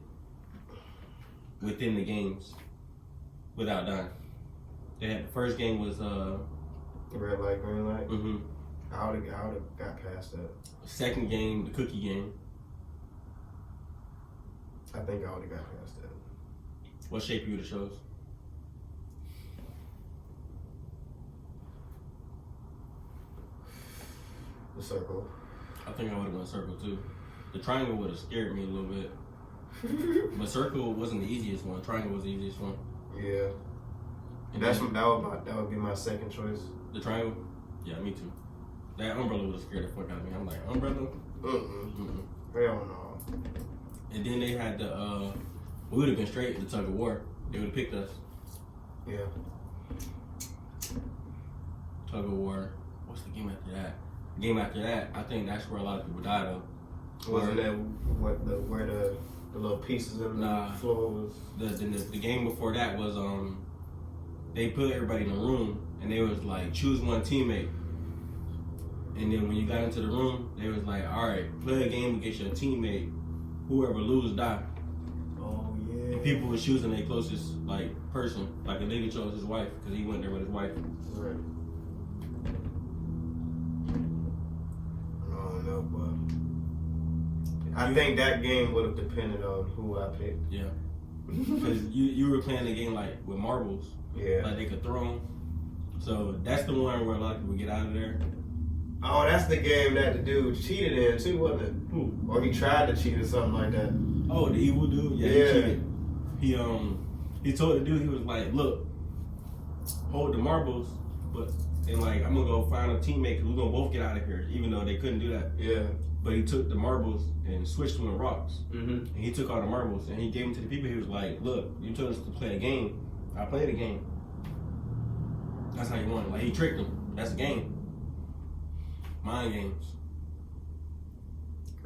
within the games without dying? They had the first game was red light, green light. Mm-hmm. I would have got past that. Second game, the cookie game. I think I would have got past that. What shape you would have chose? The circle. I think I would have went circle too. The triangle would have scared me a little bit. But circle wasn't the easiest one. Triangle was the easiest one. Yeah. And that would be my second choice. The triangle? Yeah, me too. That umbrella would have scared the fuck out of me. I'm like, umbrella? Hell no. And then they had the we would have been straight in the tug of war. They would have picked us. Yeah. Tug of war. What's the game after that? The game after that, I think that's where a lot of people died though. Wasn't that where the little pieces of the floor was? The game before that was they put everybody in a room and they was like choose one teammate. And then when you got into the room, they was like, all right, play a game against your teammate. Whoever lose, die. Oh yeah. And people was choosing their closest like person. Like a nigga chose his wife because he went there with his wife. Right. I don't know, but I think that game would have depended on who I picked. Yeah. Because you were playing the game like with marbles. Yeah. Like they could throw them. So that's the one where a lot of people get out of there. Oh, that's the game that the dude cheated in too, wasn't it? Who? Or he tried to cheat or something like that. Oh, the evil dude? Yeah, he cheated. He told the dude, he was like, look, hold the marbles, and like, I'm gonna go find a teammate because we're gonna both get out of here, even though they couldn't do that. Yeah. But he took the marbles and switched them with rocks. Mm-hmm. And he took all the marbles and he gave them to the people. He was like, look, you told us to play a game. I played a game. That's how you won. Like, he tricked them. That's a game. Mind games.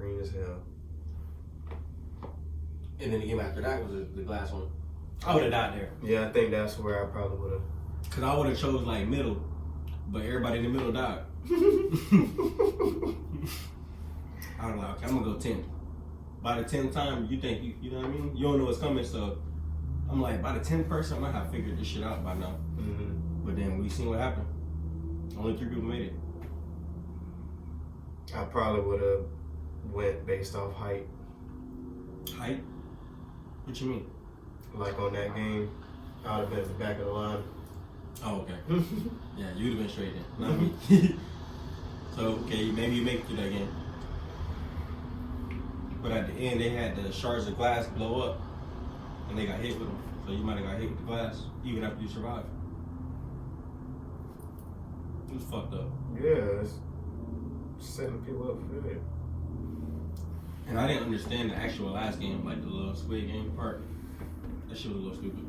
Green as hell. And then the game after that was the glass one. I would have died there. Yeah, I think that's where I probably would have. Cause I would have chose like middle, but everybody in the middle died. I was like, okay, I'm gonna go 10. By the 10th time, you think you know what I mean? You don't know what's coming, so I'm like, by the 10th person, I might have figured this shit out by now. Mm-hmm. But then we seen what happened. Only 3 people made it. I probably would have went based off height. Height? What you mean? Like on that game, I would have been at the back of the line. Oh, okay. Yeah, you'd have been straight then, not me. So, okay, maybe you make it through that game. But at the end, they had the shards of glass blow up, and they got hit with them. So you might have got hit with the glass, even after you survived. It was fucked up. Yeah, it's setting people up for it. And I didn't understand the actual last game, like the little Squid Game part. That shit was a little stupid.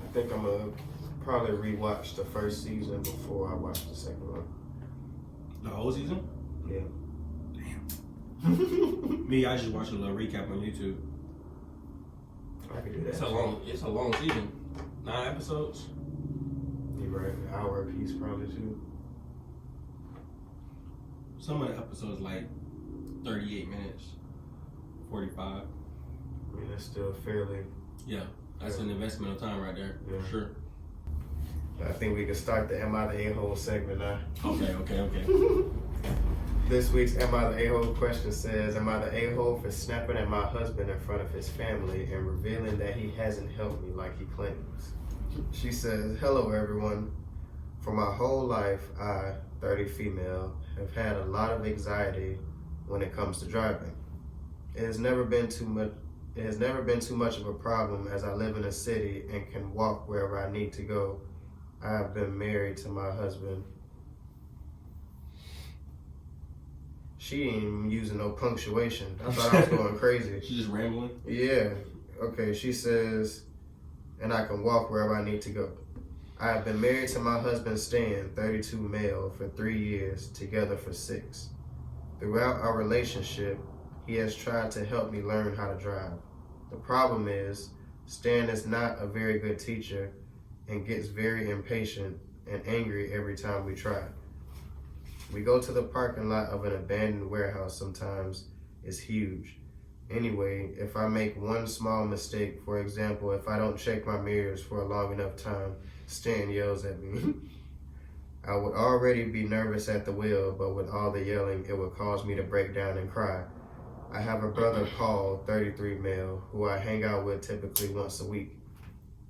I think I'm gonna probably rewatch the first season before I watch the second one. The whole season? Yeah. Damn. Me, I just watched a little recap on YouTube. I can do that. It's a long season. 9 episodes. You're right. An hour a piece probably too. Some of the episodes like 38 minutes, 45. I mean, that's still fairly. Yeah, that's an investment of time right there. Yeah. For sure. I think we can start the Am I the A-hole segment now. Okay. This week's Am I the A-hole question says, am I the A-hole for snapping at my husband in front of his family and revealing that he hasn't helped me like he claims? She says, hello everyone. For my whole life, I, 30 female, have had a lot of anxiety when it comes to driving. It has never been too much of a problem as I live in a city and can walk wherever I need to go. I have been married to my husband. She ain't even using no punctuation. I thought I was going crazy. She's just rambling? Yeah. Okay, she says, and I can walk wherever I need to go. I have been married to my husband Stan, 32 male, for 3 years, together for 6. Throughout our relationship, he has tried to help me learn how to drive. The problem is, Stan is not a very good teacher and gets very impatient and angry every time we try. We go to the parking lot of an abandoned warehouse sometimes. It's huge. Anyway, if I make one small mistake, for example, if I don't check my mirrors for a long enough time, Stan yells at me. I would already be nervous at the wheel, but with all the yelling, it would cause me to break down and cry. I have a brother, Paul, 33 male, who I hang out with typically once a week.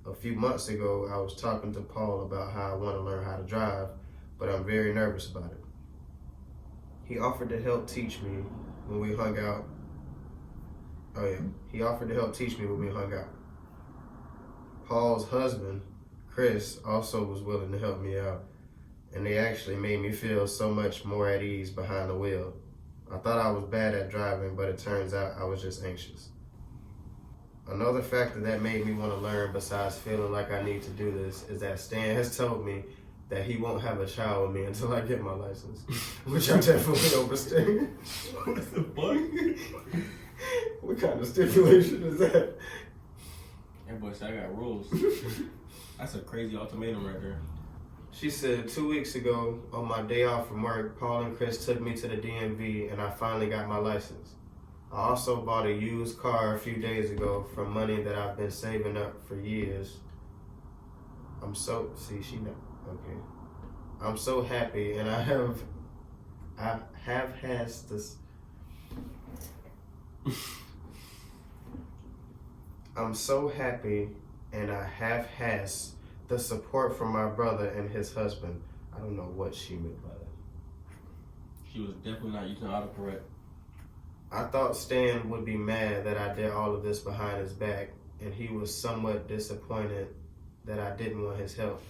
A few months ago, I was talking to Paul about how I want to learn how to drive, but I'm very nervous about it. He offered to help teach me when we hung out. He offered to help teach me when we hung out. Paul's husband, Chris, also was willing to help me out, and they actually made me feel so much more at ease behind the wheel. I thought I was bad at driving, but it turns out I was just anxious. Another factor that made me want to learn, besides feeling like I need to do this, is that Stan has told me that he won't have a child with me until I get my license, which I definitely overstayed. What the fuck? What kind of stipulation is that? That boy said I got rules. That's a crazy ultimatum right there. She said 2 weeks ago, on my day off from work, Paul and Chris took me to the DMV and I finally got my license. I also bought a used car a few days ago from money that I've been saving up for years. I'm so happy, and I have had this. I'm so happy, and I have has the support from my brother and his husband. I don't know what she meant by that. She was definitely not using autocorrect. I thought Stan would be mad that I did all of this behind his back, and he was somewhat disappointed that I didn't want his help.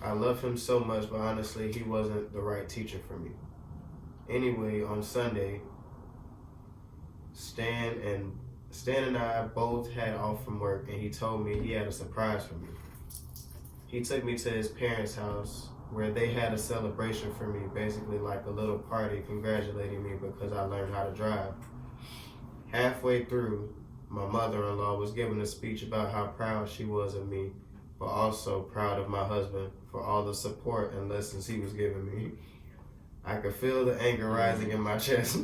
I love him so much, but honestly, he wasn't the right teacher for me. Anyway, on Sunday, Stan and I both had off from work, and he told me he had a surprise for me. He took me to his parents' house where they had a celebration for me, basically like a little party congratulating me because I learned how to drive. Halfway through, my mother-in-law was giving a speech about how proud she was of me, but also proud of my husband for all the support and lessons he was giving me. I could feel the anger rising in my chest.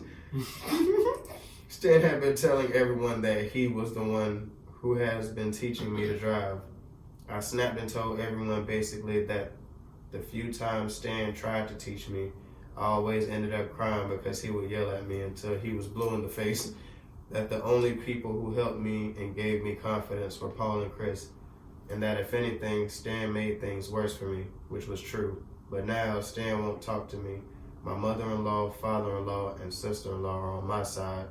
Stan had been telling everyone that he was the one who has been teaching me to drive. I snapped and told everyone basically that the few times Stan tried to teach me, I always ended up crying because he would yell at me until he was blue in the face. That the only people who helped me and gave me confidence were Paul and Chris, and that if anything, Stan made things worse for me, which was true. But now Stan won't talk to me. My mother-in-law, father-in-law, and sister-in-law are on my side,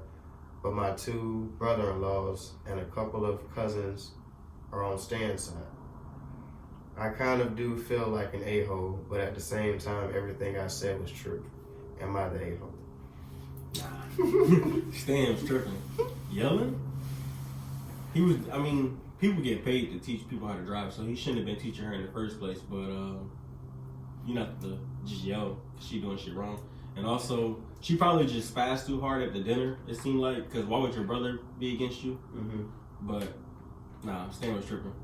but my 2 brother-in-laws and a couple of cousins are on Stan's side. I kind of do feel like an a-hole, but at the same time, everything I said was true. Am I the a-hole? Nah. Stan's tripping. Yelling? He was, I mean, people get paid to teach people how to drive, so he shouldn't have been teaching her in the first place, but you not to just yell because she doing shit wrong. And also, she probably just spazzed too hard at the dinner, it seemed like, because why would your brother be against you? Mm-hmm. But, nah, Stan was tripping.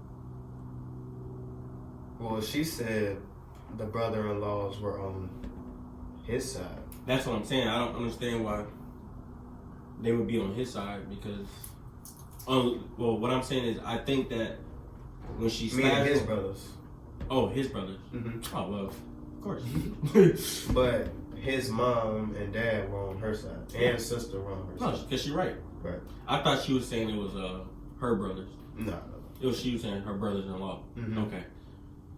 Well, she said the brother-in-laws were on his side. That's what I'm saying. I don't understand why they would be on his side because, well, what I'm saying is I think that when she Me and his spazzed, brothers. oh, his brothers. Mm-hmm. Oh, well, of course. But his mom and dad were on her side, and sister were on her No, side. because she's right. Right. I thought she was saying it was her brothers. No. It was she was saying her brothers-in-law. Mm-hmm. Okay.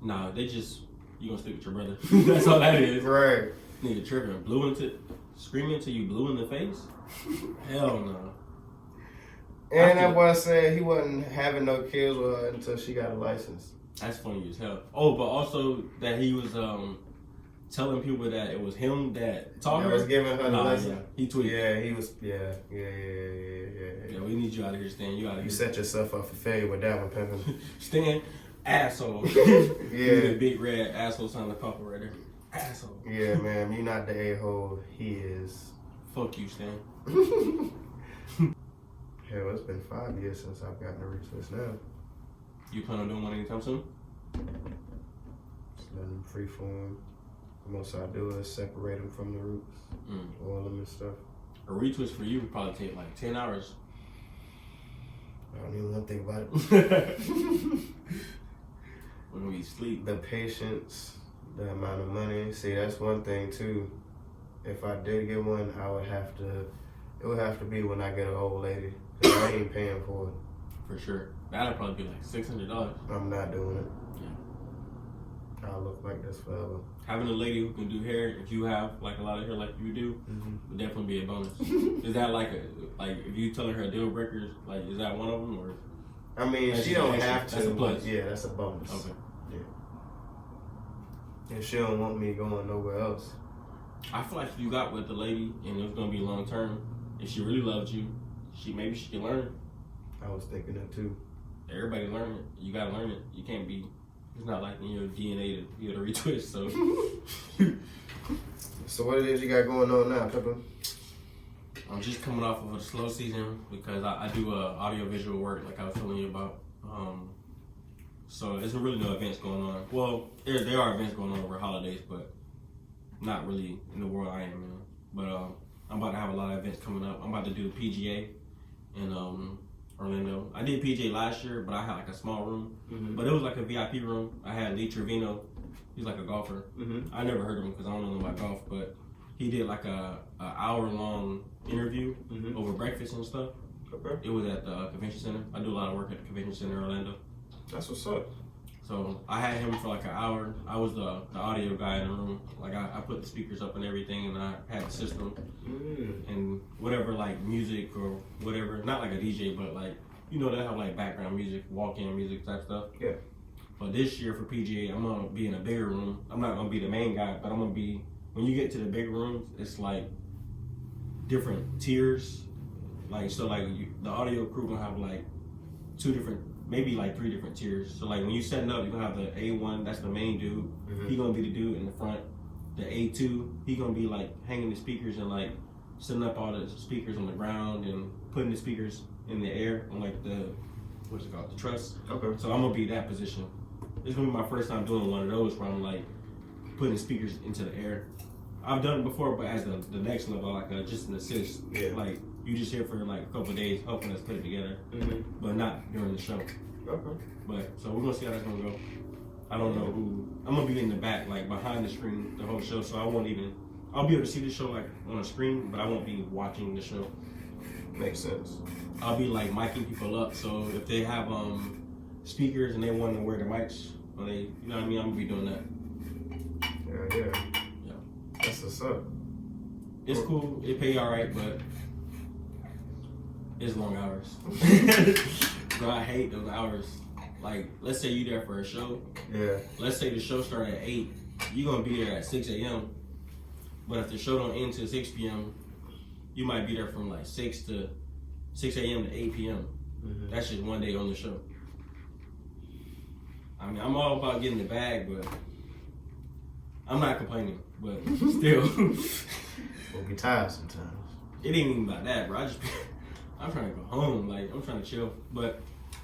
Nah, they just, you gonna stick with your brother. That's all that is. Right. Nigga tripping, screaming till you blue in the face? Hell no. And that boy said he wasn't having no kids with her until she got a license. That's funny as hell. Oh, but also that he was telling people that it was him that taught her. was giving her the lesson. Yeah. He tweeted. Yeah, he was. Yeah. Yeah, we need you out of here, Stan. You out of You here. set yourself up for failure with that one, pimpin'. Stan, asshole. Yeah. The big red asshole sign the couple right there. Asshole. Yeah, man, you're not the a-hole. He is. Fuck you, Stan. Hell, it's been 5 years since I've gotten a retwist now. You plan on doing one anytime soon? Just letting them freeform. The most I do is separate them from the roots, oil them and stuff. A retwist for you would probably take like 10 hours. I don't even want to think about it. When we sleep. The patience, the amount of money. See, that's one thing too. If I did get one, it would have to be when I get an old lady. 'Cause I ain't paying for it. For sure. That'd probably be like $600. I'm not doing it. Yeah. I'll look like this forever. Having a lady who can do hair, if you have like a lot of hair like you do, would definitely be a bonus. Is that like if you telling her deal breakers, like is that one of them or? I mean, That's she just don't extra. have to. That's a plus. But yeah, that's a bonus. Okay. Yeah. And she don't want me going nowhere else. I feel like if you got with the lady and it was gonna be long term, if she really loved you, maybe she can learn. I was thinking that too. Everybody learn it. You gotta learn it. You can't be. It's not like in your DNA to be able to retwist. So. So what it is you got going on now, Pepper? I'm just coming off of a slow season because I do audio visual work like I was telling you about. So there's really no events going on. Well, there are events going on over holidays, but not really in the world I am in. But I'm about to have a lot of events coming up. I'm about to do the PGA in Orlando. I did PGA last year, but I had like a small room. But it was like a VIP room. I had Lee Trevino. He's like a golfer. I never heard of him because I don't know about golf, but he did like a hour-long interview over breakfast and stuff. Okay. It was at the convention center. I do a lot of work at the convention center in Orlando. That's what's up. So I had him for like an hour. I was the audio guy in the room. Like I put the speakers up and everything, and I had the system and whatever like music or whatever. Not like a DJ, but like they have like background music, walk-in music type stuff. Yeah. But this year for PGA, I'm gonna be in a bigger room. I'm not gonna be the main guy, but I'm gonna be. When you get to the big rooms, it's like different tiers. Like so, like the audio crew gonna have like 2 different maybe like 3 different tiers. So like when you setting up, you're gonna have the A1, that's the main dude. He gonna be the dude in the front. The A2, he gonna be like hanging the speakers and like setting up all the speakers on the ground and putting the speakers in the air on like the, what's it called, the truss. Okay. So I'm gonna be that position. It's gonna be my first time doing one of those where I'm like putting speakers into the air. I've done it before, but as the next level, like just an assist. Yeah. Like you just here for like a couple of days helping us put it together, but not during the show. Okay. But so we're gonna see how that's gonna go. I don't know who. I'm gonna be in the back, like behind the screen, the whole show. So I won't even. I'll be able to see the show like on a screen, but I won't be watching the show. Makes sense. I'll be like miking people up. So if they have speakers and they want to wear the mics, or they, you know what I mean, I'm gonna be doing that. Yeah. That's what's up. It's cool. It pay all right, but it's long hours. Bro, I hate those hours. Like, let's say you there for a show. Yeah. Let's say the show start at 8. You're gonna be there at 6 a.m. But if the show don't end till 6 p.m., you might be there from like 6 a.m. to 8 p.m. That's just one day on the show. I mean, I'm all about getting the bag, but I'm not complaining. But still, We'll be tired sometimes. it ain't even about that, bro. I'm trying to go home. Like, I'm trying to chill, but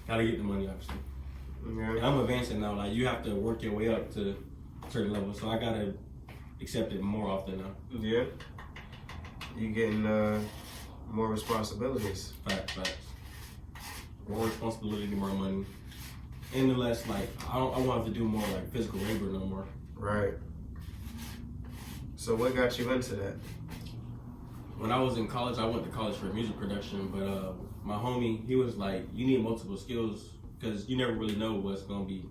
gotta get the money, obviously. Yeah. And I'm advancing now. Like, you have to work your way up to a certain level, so I gotta accept it more often now. Yeah. You getting more responsibilities. Facts. More responsibility, more money, and the less like I won't have to do more like physical labor no more. Right. So what got you into that? When I was in college, I went to college for music production, but my homie, he was like, you need multiple skills because you never really know what's gonna be.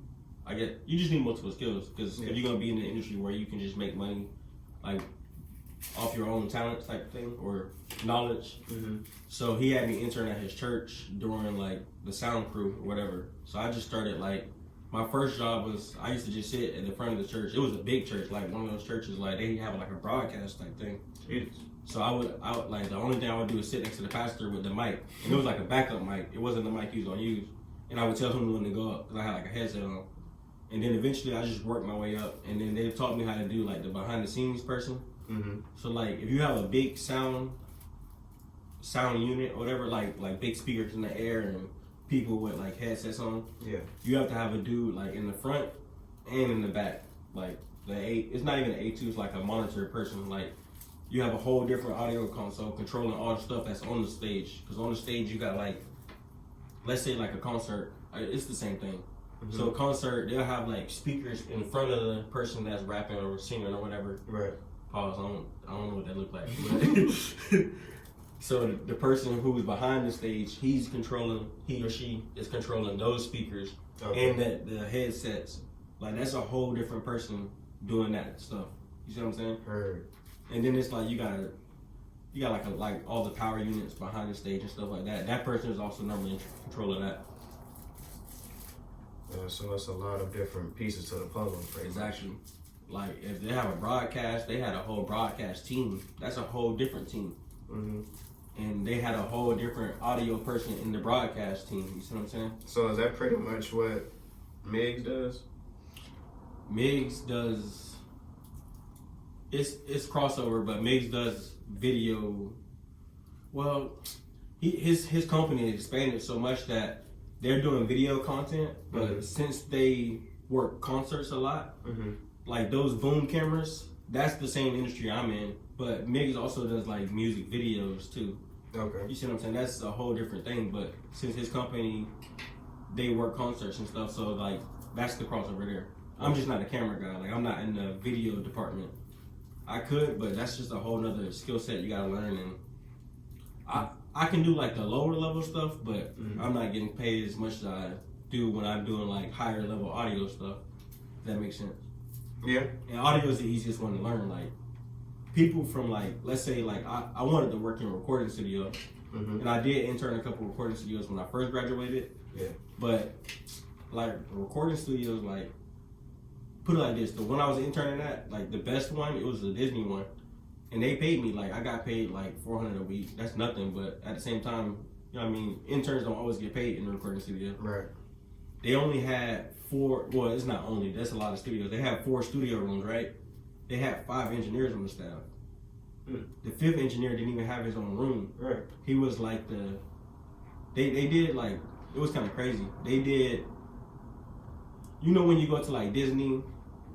You just need multiple skills because if you're gonna be in the industry where you can just make money, like off your own talent type thing or knowledge. So he had me intern at his church during like the sound crew or whatever. So I just started like, my first job was, I used to just sit at the front of the church. It was a big church, like one of those churches, like they have like a broadcast type thing. Jeez. So I would like, the only thing I would do is sit next to the pastor with the mic. And it was like a backup mic. It wasn't the mic he was gonna use. And I would tell him when to go up because I had like a headset on. And then eventually I just worked my way up. And then they taught me how to do like the behind the scenes person. So like if you have a big sound unit or whatever, like big speakers in the air and people with like headsets on, you have to have a dude like in the front and in the back. Like it's not even an A2, it's like a monitor person. Like you have a whole different audio console controlling all the stuff that's on the stage. Because on the stage you got like, let's say like a concert, it's the same thing. So a concert, they'll have like speakers in front of the person that's rapping or singing or whatever. Right. Pause. I don't know what that looked like. But so the person who's behind the stage, he or she is controlling those speakers and the headsets. Like that's a whole different person doing that stuff. You see what I'm saying? Heard. And then it's like you got like all the power units behind the stage and stuff like that. That person is also normally in control of that. So it's a lot of different pieces to the puzzle. Exactly. Like if they have a broadcast, they had a whole broadcast team. That's a whole different team. And they had a whole different audio person in the broadcast team. You see what I'm saying? So is that pretty much what Miggs does? Miggs does. It's crossover, but Miggs does video. Well, his company expanded so much that they're doing video content, but since they work concerts a lot, like those boom cameras, that's the same industry I'm in. But Miggs also does like music videos too. Okay. You see what I'm saying? That's a whole different thing. But since his company, they work concerts and stuff, so like that's the crossover there. I'm just not a camera guy. Like I'm not in the video department. I could, but that's just a whole nother skill set you gotta learn. And I can do like the lower level stuff, but I'm not getting paid as much as I do when I'm doing like higher level audio stuff. If that makes sense. Yeah. And audio is the easiest one to learn. Like people from like, let's say like I wanted to work in a recording studio, and I did intern a couple recording studios when I first graduated. Yeah. But like recording studios, like put it like this: the one I was interning at, like the best one, it was the Disney one, and they paid me like I got paid like $400 a week. That's nothing, but at the same time, you know what I mean. Interns don't always get paid in the recording studio. Right. they only had 4. Well, it's not only. That's a lot of studios. They had 4 studio rooms, right? They had 5 engineers on the staff. The 5th engineer didn't even have his own room. Right. He was like They did like, it was kind of crazy. They did. You know when you go to like Disney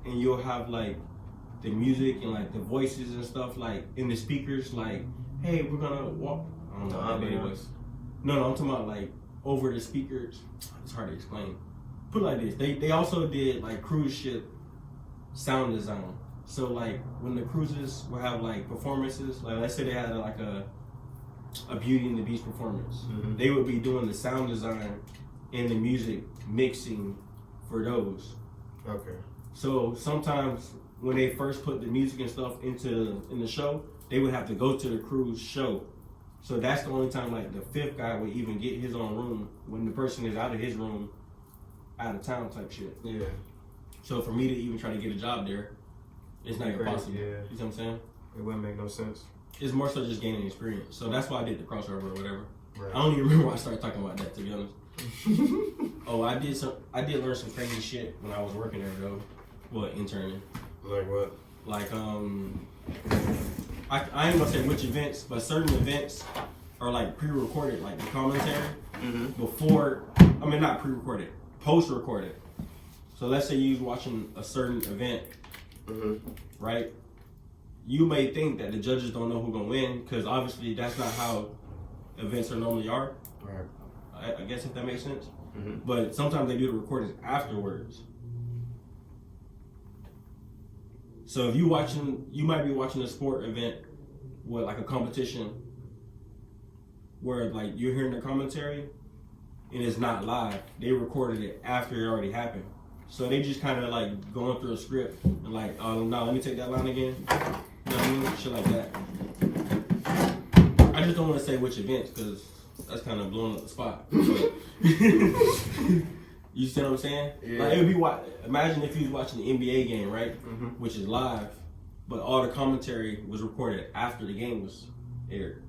and you'll have like the music and like the voices and stuff like in the speakers, like, hey, we're gonna walk. I don't know how big it was. No, I'm talking about like over the speakers. It's hard to explain. Put it like this: they also did like cruise ship sound design. So like when the cruises will have like performances, like let's say they had like a Beauty and the Beast performance, they would be doing the sound design and the music mixing for those. Okay. So sometimes when they first put the music and stuff in the show, they would have to go to the cruise show. So that's the only time like the 5th guy would even get his own room when the person is out of his room, out of town type shit. Yeah. So for me to even try to get a job there, it's not even possible. Yeah. You know what I'm saying? It wouldn't make no sense. It's more so just gaining experience. So that's why I did the crossover or whatever. Right. I don't even remember why I started talking about that, to be honest. Oh, I did learn some crazy shit when I was working there though. Well, interning. Like what? Like I ain't gonna say which events, but certain events are like pre-recorded, like the commentary before. I mean, not pre-recorded, post-recorded. So let's say you was watching a certain event, right? You may think that the judges don't know who's gonna win because obviously that's not how events are normally are. Right. I guess if that makes sense. But sometimes they do the recordings afterwards. So if you might be watching a sport event with like a competition where like you're hearing the commentary and it's not live. They recorded it after it already happened. So they just kind of like going through a script and like, oh no, let me take that line again. You know what I mean? Shit like that. I just don't want to say which events because that's kind of blowing up the spot. You see what I'm saying? Yeah. Like it would be imagine if you was watching the NBA game, right? Which is live, but all the commentary was recorded after the game was aired.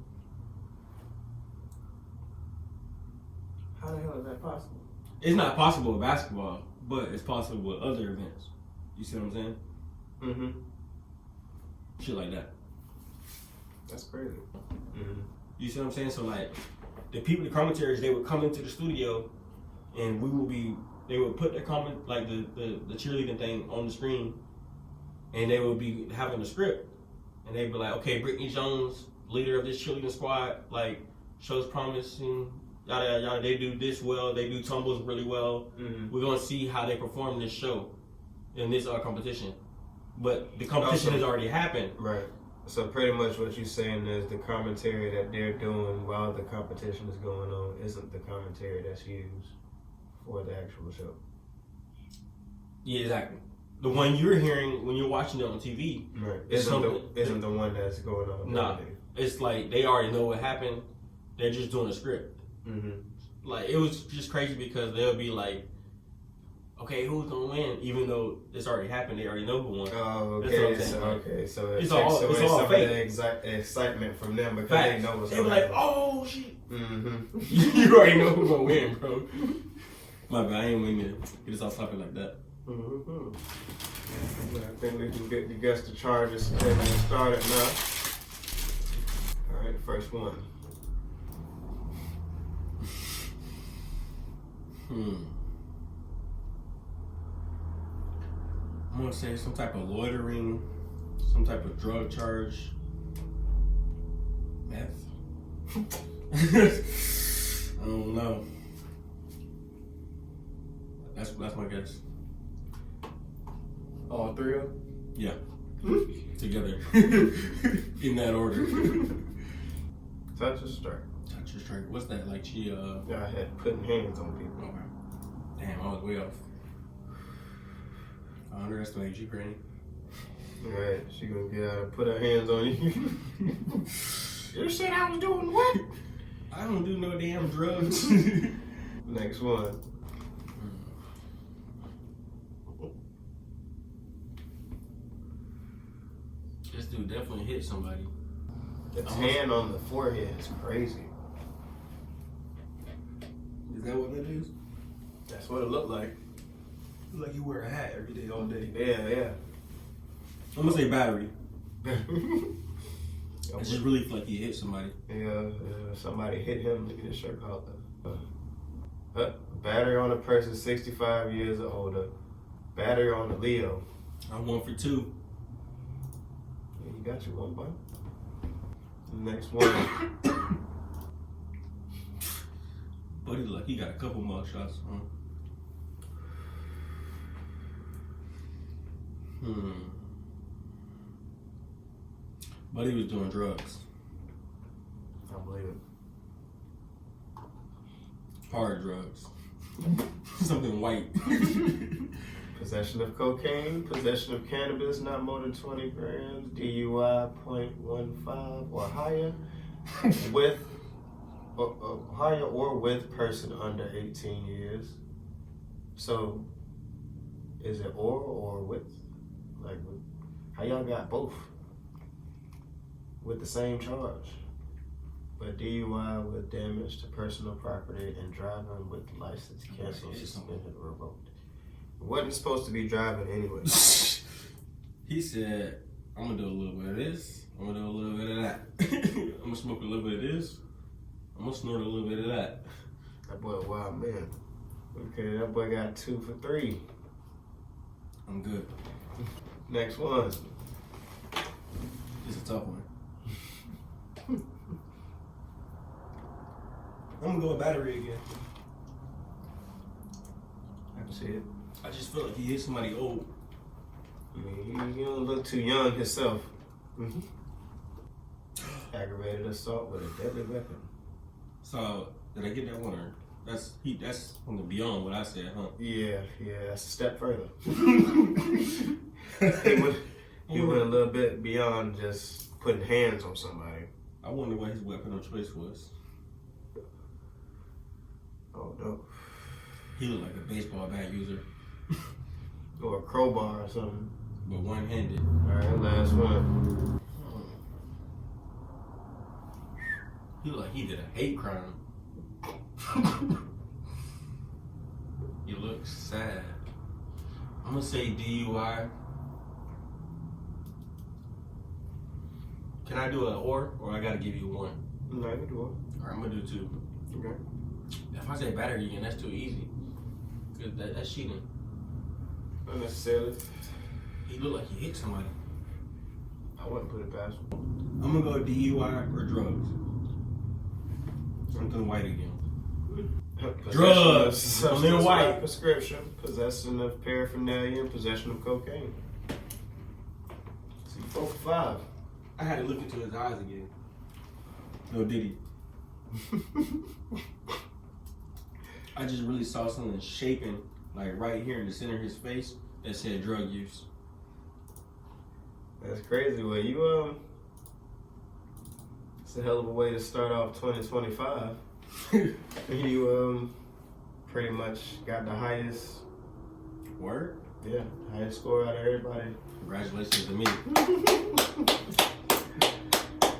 How the hell is that possible? It's not possible with basketball, but it's possible with other events. You see what I'm saying? Shit like that. That's crazy. You see what I'm saying? So like the commentaries, they would come into the studio and they would put the comment, like the cheerleading thing on the screen and they would be having a script and they'd be like, okay, Brittany Jones, leader of this cheerleading squad, like shows promising, yada yada yada, they do this well, they do tumbles really well. We're gonna see how they perform this show in this competition. But the competition has already happened. Right. So pretty much what you're saying is the commentary that they're doing while the competition is going on isn't the commentary that's used for the actual show. Yeah, exactly. The one you're hearing when you're watching it on TV, right, isn't the one that's going on. Nah, it's like they already know what happened. They're just doing a script. Like it was just crazy because they'll be like, okay, who's gonna win? Even though it's already happened, they already know who won. Oh, okay. So it's all some fake. Of the excitement from them because Facts. they know what's they going be on. like, oh shit. You already know who's gonna win, bro. My bad, I ain't mean to get us off topic like that. I think we can get the guess the charges started now. All right, first one. I'm gonna say some type of loitering, some type of drug charge. Meth. I don't know. That's my guess. All three of them? Yeah. Together. In that order. Touch or strike? Touch or strike. What's that? Like she Yeah, I had putting hands on people. Okay. Damn, I was way off. I underestimated you, Granny. Alright, she gonna get out and put her hands on you. You said I was doing what? I don't do no damn drugs. Next one. This dude definitely hit somebody. The tan on the forehead is crazy. Is that what that is? That's what it looked like. Like you wear a hat every day, all day. Yeah. I'm gonna say battery. Yeah. I just really feel like he hit somebody. Yeah, somebody hit him. Look at his shirt collar. Battery on a person 65 years or older. Battery on the Leo. I'm 1 for 2. Yeah, you got your one, bud. Next one. Buddy, like he got a couple mug shots. Buddy was doing drugs. I believe it. Hard drugs. Something white. Possession of cocaine, possession of cannabis not more than 20 grams, DUI 0.15 or higher, with higher or with person under 18 years. So, is it or with? Like, how y'all got both with the same charge? But DUI with damage to personal property and driving with license canceled, suspended, or revoked. It wasn't supposed to be driving anyway. He said, I'm gonna do a little bit of this, I'm gonna do a little bit of that. I'm gonna smoke a little bit of this, I'm gonna snort a little bit of that. That boy a wild man. Okay, that boy got 2 for 3. I'm good. Next one. It's a tough one. I'm gonna go with battery again. I can see it. I just feel like he hit somebody old. I mean, he don't look too young himself. Aggravated assault with a deadly weapon. So, did I get that one? Or that's on the beyond what I said, huh? Yeah, that's a step further. He went a little bit beyond just putting hands on somebody. I wonder what his weapon of choice was. Oh no. He looked like a baseball bat user. Or a crowbar or something. But one-handed. Alright, last one. He looked like he did a hate crime. He looks sad. I'm gonna say DUI. Can I do an or I gotta give you one? No, you can do Alright, I'm gonna do 2. it. Okay. If I say battery again, that's too easy. Cause that's cheating. Not necessarily. He looked like he hit somebody. I wouldn't put it past him. I'm gonna go DUI or drugs. Something white again. Drugs. Substance white. Prescription. Possession of paraphernalia and possession of cocaine. See, 4 for 5. I had to look into his eyes again. No, did he? I just really saw something shaping, like right here in the center of his face, that said drug use. That's crazy. Well, you it's a hell of a way to start off 2025. You pretty much got the highest Word? Yeah, highest score out of everybody. Congratulations to me.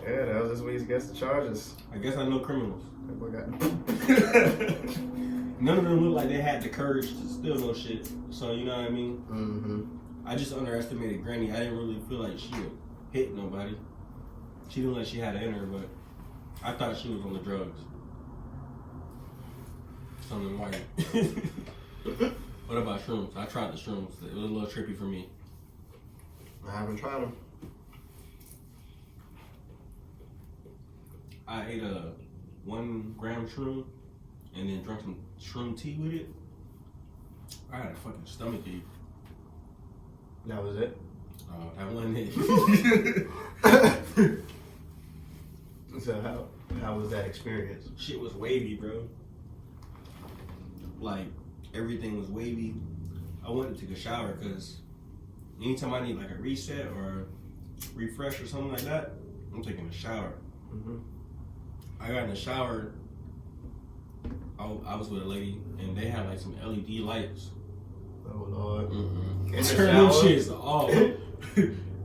Yeah, that was this week's Guess the Charges. I guess I know criminals. That boy got None of them look like they had the courage to steal no shit. So, you know what I mean? Mm-hmm. I just underestimated Granny. I didn't really feel like she would hit nobody. She didn't look like she had it in her, but I thought she was on the drugs. Something white. What about shrooms? I tried the shrooms. It was a little trippy for me. I haven't tried them. I ate a 1 gram shroom and then drank some shroom tea with it. I had a fucking stomach ache. That was it? That wasn't it. So how was that experience? Shit was wavy, bro. Like, everything was wavy. I wanted to take a shower because anytime I need like a reset or refresh or something like that, I'm taking a shower. Mm-hmm. I got in the shower. I was with a lady and they had like some LED lights. Oh Lord. Mm-hmm. In the Turn them shower? shits off.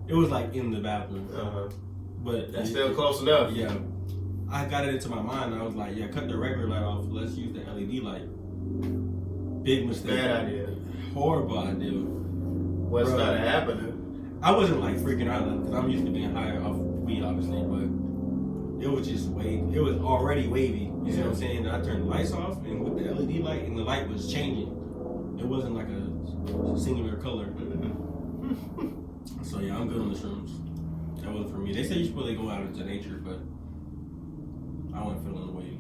It was like in the bathroom. Uh-huh. But That's still close enough. Yeah. I got it into my mind. I was like, yeah, cut the regular light off. Let's use the LED light. Big mistake. Bad idea. Horrible idea. What's not happening? I wasn't like freaking out because I'm used to being high off weed, obviously, but it was just wavy. It was already wavy. You see what I'm saying? And I turned the lights off, and with the LED light, and the light was changing. It wasn't like a singular color. So yeah, I'm good on the shrooms. That wasn't for me. They say you should really go out into nature, but I wasn't feeling the wavy.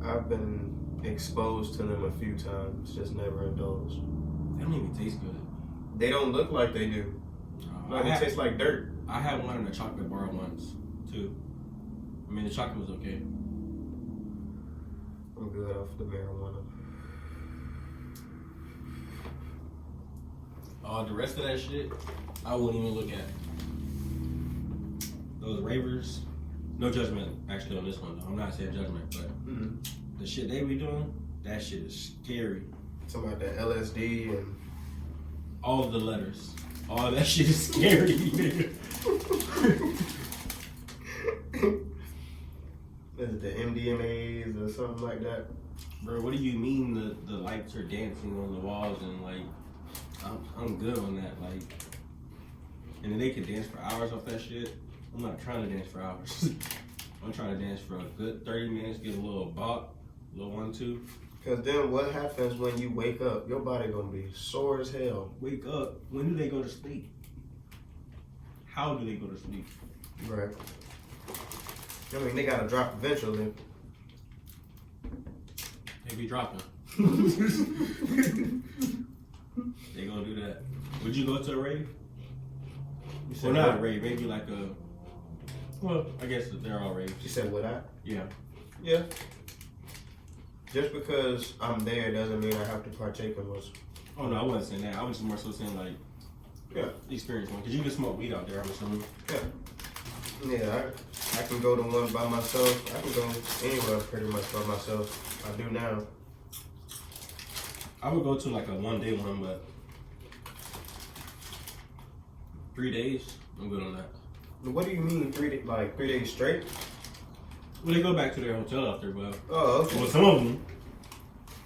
I've been exposed to them a few times, just never indulged. They don't even taste good. They don't look like they do. Like it tastes like dirt. I had one in a chocolate bar once, too. I mean, the chocolate was okay. I'm good off the marijuana. The rest of that shit, I wouldn't even look at. Those ravers, no judgment actually on this one though. I'm not saying judgment, but the shit they be doing, that shit is scary. Something like that LSD and all of the letters. All that shit is scary. Is it the MDMAs or something like that? Bro, what do you mean the lights are dancing on the walls and like, I'm good on that, like, and then they can dance for hours off that shit. I'm not trying to dance for hours. I'm trying to dance for a good 30 minutes, get a little bop, a little 1-2. Cause then what happens when you wake up? Your body gonna be sore as hell. Wake up. When do they go to sleep? How do they go to sleep? Right. I mean, they gotta drop eventually. They be dropping. They gonna do that. Would you go to a rave? You said Well, not what? a rave. Maybe like a. Well, I guess they're all raves. You said would I? Yeah. Yeah. Just because I'm there doesn't mean I have to partake in what's. Oh no, I wasn't saying that. I was just more so saying like. Yeah. Experience one, because you can smoke weed out there. I'm assuming. Yeah. Yeah, I can go to one by myself. I can go anywhere pretty much by myself. I do now. I would go to like a 1-day one, but 3 days, I'm good on that. What do you mean 3 days? Like 3 days straight? Well, they go back to their hotel after, but Oh, okay. well,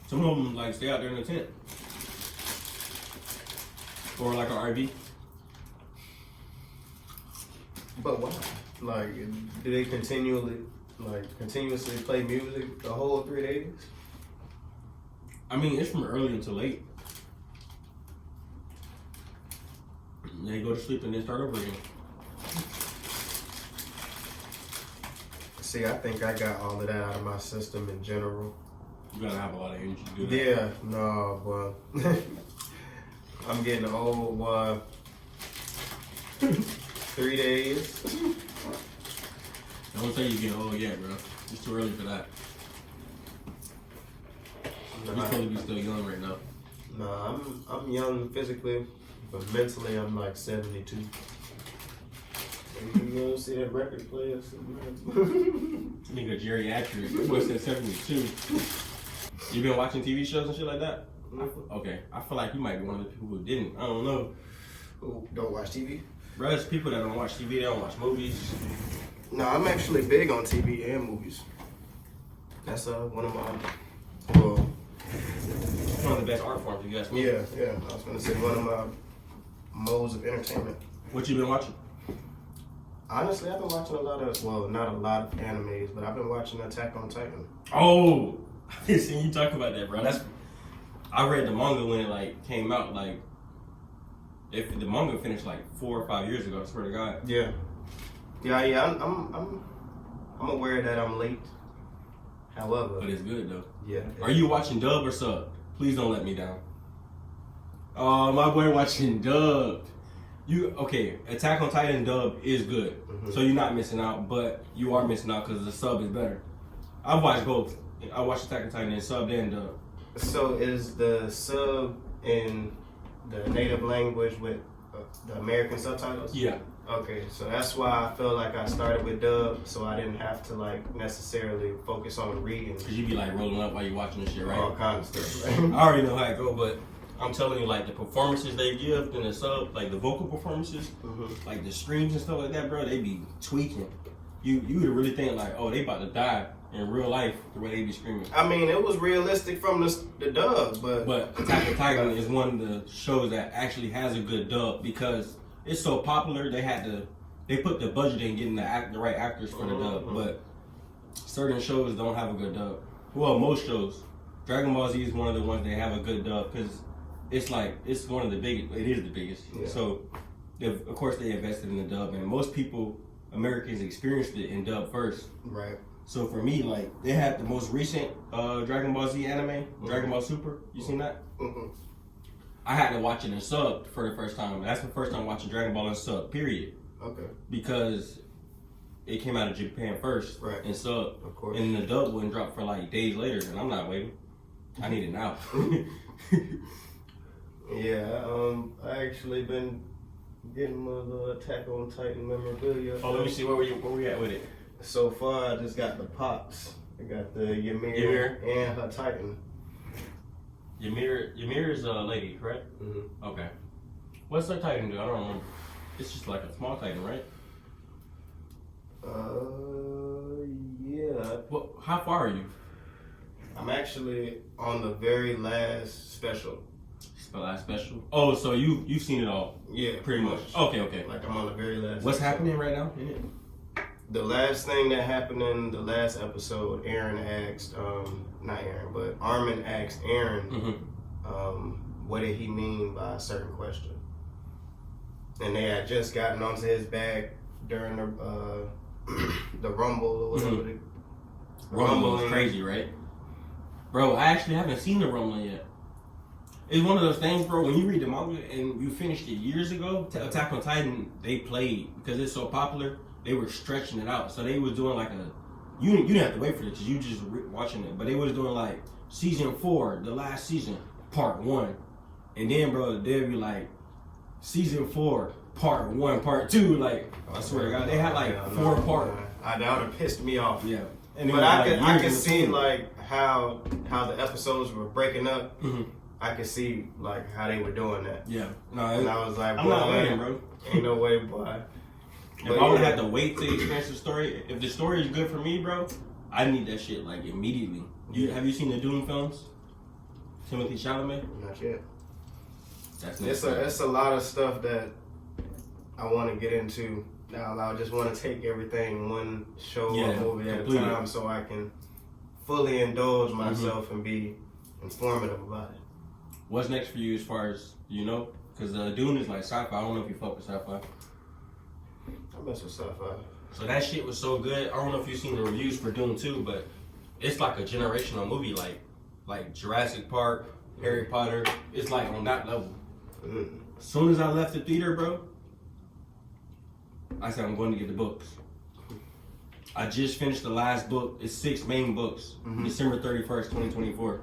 some of them like stay out there in the tent, or like an RV. But why? Like, do they continuously play music the whole 3 days? I mean, it's from early until late. They go to sleep and then start over again. See, I think I got all of that out of my system in general. You gotta have a lot of energy to do that. Yeah, no, but I'm getting old, boy. 3 days. Don't say you're getting old yet, bro. It's too early for that. You're supposed to be still young right now. Nah, I'm young physically, but mentally I'm like 72. You don't see that record player? Nigga geriatric. What's that 72? You been watching TV shows and shit like that? Okay, I feel like you might be one of the people who didn't. I don't know. Who don't watch TV? Bro, there's people that don't watch TV, they don't watch movies. No, I'm actually big on TV and movies. That's one of my, well, One of the best art forms, if you ask me. yeah. I was gonna say one of my modes of entertainment. What you been watching? Honestly, I've been watching a lot of, well, not a lot of animes, but I've been watching Attack on Titan. Oh, I've been seeing you talk about that, bro. I read the manga when it like came out. Like, if the manga finished like 4 or 5 years ago, I swear to God. Yeah. I'm aware that I'm late. However, But it's good though. yeah. Are you watching dub or sub? Please don't let me down. Oh, my boy watching dub. Okay, Attack on Titan dub is good. Mm-hmm. So you're not missing out, but you are missing out because the sub is better. I've watched both. I watched Attack on Titan and sub and dub. So is the sub in the native language with the American subtitles? Yeah. Okay, so that's why I feel like I started with dub, so I didn't have to like necessarily focus on reading. Cause you be like rolling up while you watching this shit, right? All kinds of stuff, right? I already know how it go, but I'm telling you, like the performances they give in the sub, like the vocal performances, like the screams and stuff like that, bro, they be tweaking. You would really think like, oh, they about to die in real life the way they be screaming. I mean, it was realistic from the dub, But Attack on Titan is one of the shows that actually has a good dub because it's so popular. They put the budget in getting the right actors for the dub, but certain shows don't have a good dub. Well, most shows. Dragon Ball Z is one of the ones that have a good dub because it's one of the biggest. It is the biggest. Yeah. So, of course, they invested in the dub, and most people, Americans, experienced it in dub first. Right. So for me, like they had the most recent Dragon Ball Z anime, Dragon Ball Super. You seen that? Mm-hmm. I had to watch it in sub for the first time. That's the first time watching Dragon Ball in sub. Period. Okay. Because it came out of Japan first, right? In sub, of course. And the dub wouldn't drop for like days later, and I'm not waiting. I need it now. Yeah, I actually been getting my little Attack on Titan memorabilia. Oh, let me see where we at with it. So far, I just got the pops. I got the Ymir and her Titan. Ymir is a lady, correct? Mm-hmm. Okay. What's her Titan do? I don't remember. It's just like a small Titan, right? Yeah. Well, how far are you? I'm actually on the very last special. The last special? Oh, so you've seen it all? Yeah, pretty much. Okay. Like I'm on the very last. What's happening right now? Yeah. The last thing that happened in the last episode, Aaron asked, not Aaron, but Armin asked Aaron, what did he mean by a certain question? And they had just gotten onto his back during the rumble or whatever. Rumble was crazy, right? Bro, I actually haven't seen the rumble yet. It's one of those things, bro, when you read the manga and you finished it years ago, Attack on Titan, they played, because it's so popular, they were stretching it out. So they was doing like you didn't have to wait for it because you just watching it, but they was doing like season 4, the last season, part 1. And then, bro, they'd be like, season 4, part 1, part 2, like, I swear to God, they had like 4 parts. That would have pissed me off. Yeah. And but I could see like how the episodes were breaking up. Mm-hmm. I could see like how they were doing that. Yeah. No, and I was like, I'm not waiting, bro. Ain't no way, boy. If I would have had to wait to experience the story, if the story is good for me, bro, I need that shit like immediately. Have you seen the Dune films? Timothy Chalamet? Not yet. It's a lot of stuff that I want to get into. Now I just want to take everything one show or movie at a time so I can fully indulge myself and be informative about it. What's next for you as far as you know? Because Dune is like sci-fi. I don't know if you fuck with sci-fi. I mess with sci-fi. So that shit was so good. I don't know if you've seen the reviews for Dune 2, but it's like a generational movie, like Jurassic Park, Harry Potter. It's like on that level. As soon as I left the theater, bro, I said I'm going to get the books. I just finished the last book. It's 6 main books. December 31st, 2024.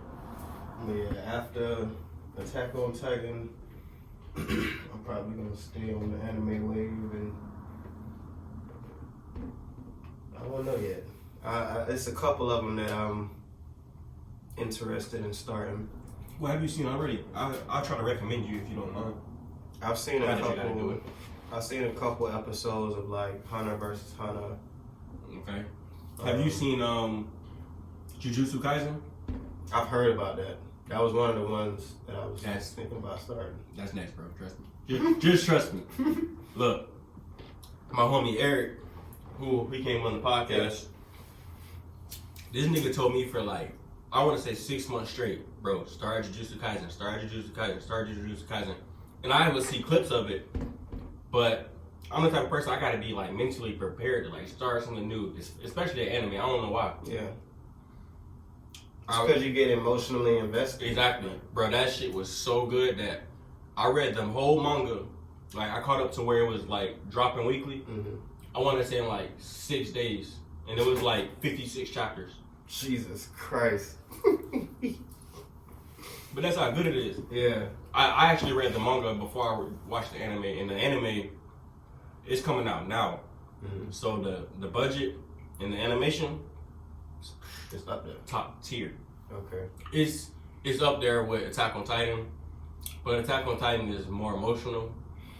Yeah, after Attack on Titan, I'm probably gonna stay on the anime wave, and I don't know yet. It's a couple of them that I'm interested in starting. What have you seen already? I'll try to recommend you if you don't mind. I've seen a couple. I've seen a couple episodes of like Hunter versus Hunter. Okay. Have you seen Jujutsu Kaisen? I've heard about that. That was one of the ones that I was thinking about starting. That's next, bro. Trust me. Just trust me. Look, my homie Eric, who he came on the podcast, this nigga told me for like, I want to say 6 months straight, bro, start Jujutsu Kaisen. And I would see clips of it, but I'm the type of person I gotta be like mentally prepared to like start something new, especially the anime. I don't know why. Yeah. It's because you get emotionally invested. Exactly. Bro, that shit was so good that I read the whole manga. Like, I caught up to where it was, like, dropping weekly. I want to say in, like, 6 days. And it was, like, 56 chapters. Jesus Christ. But that's how good it is. Yeah. I actually read the manga before I watched the anime. And the anime is coming out now. So the budget and the animation, it's up there. Top tier. Okay. It's up there with Attack on Titan, but Attack on Titan is more emotional.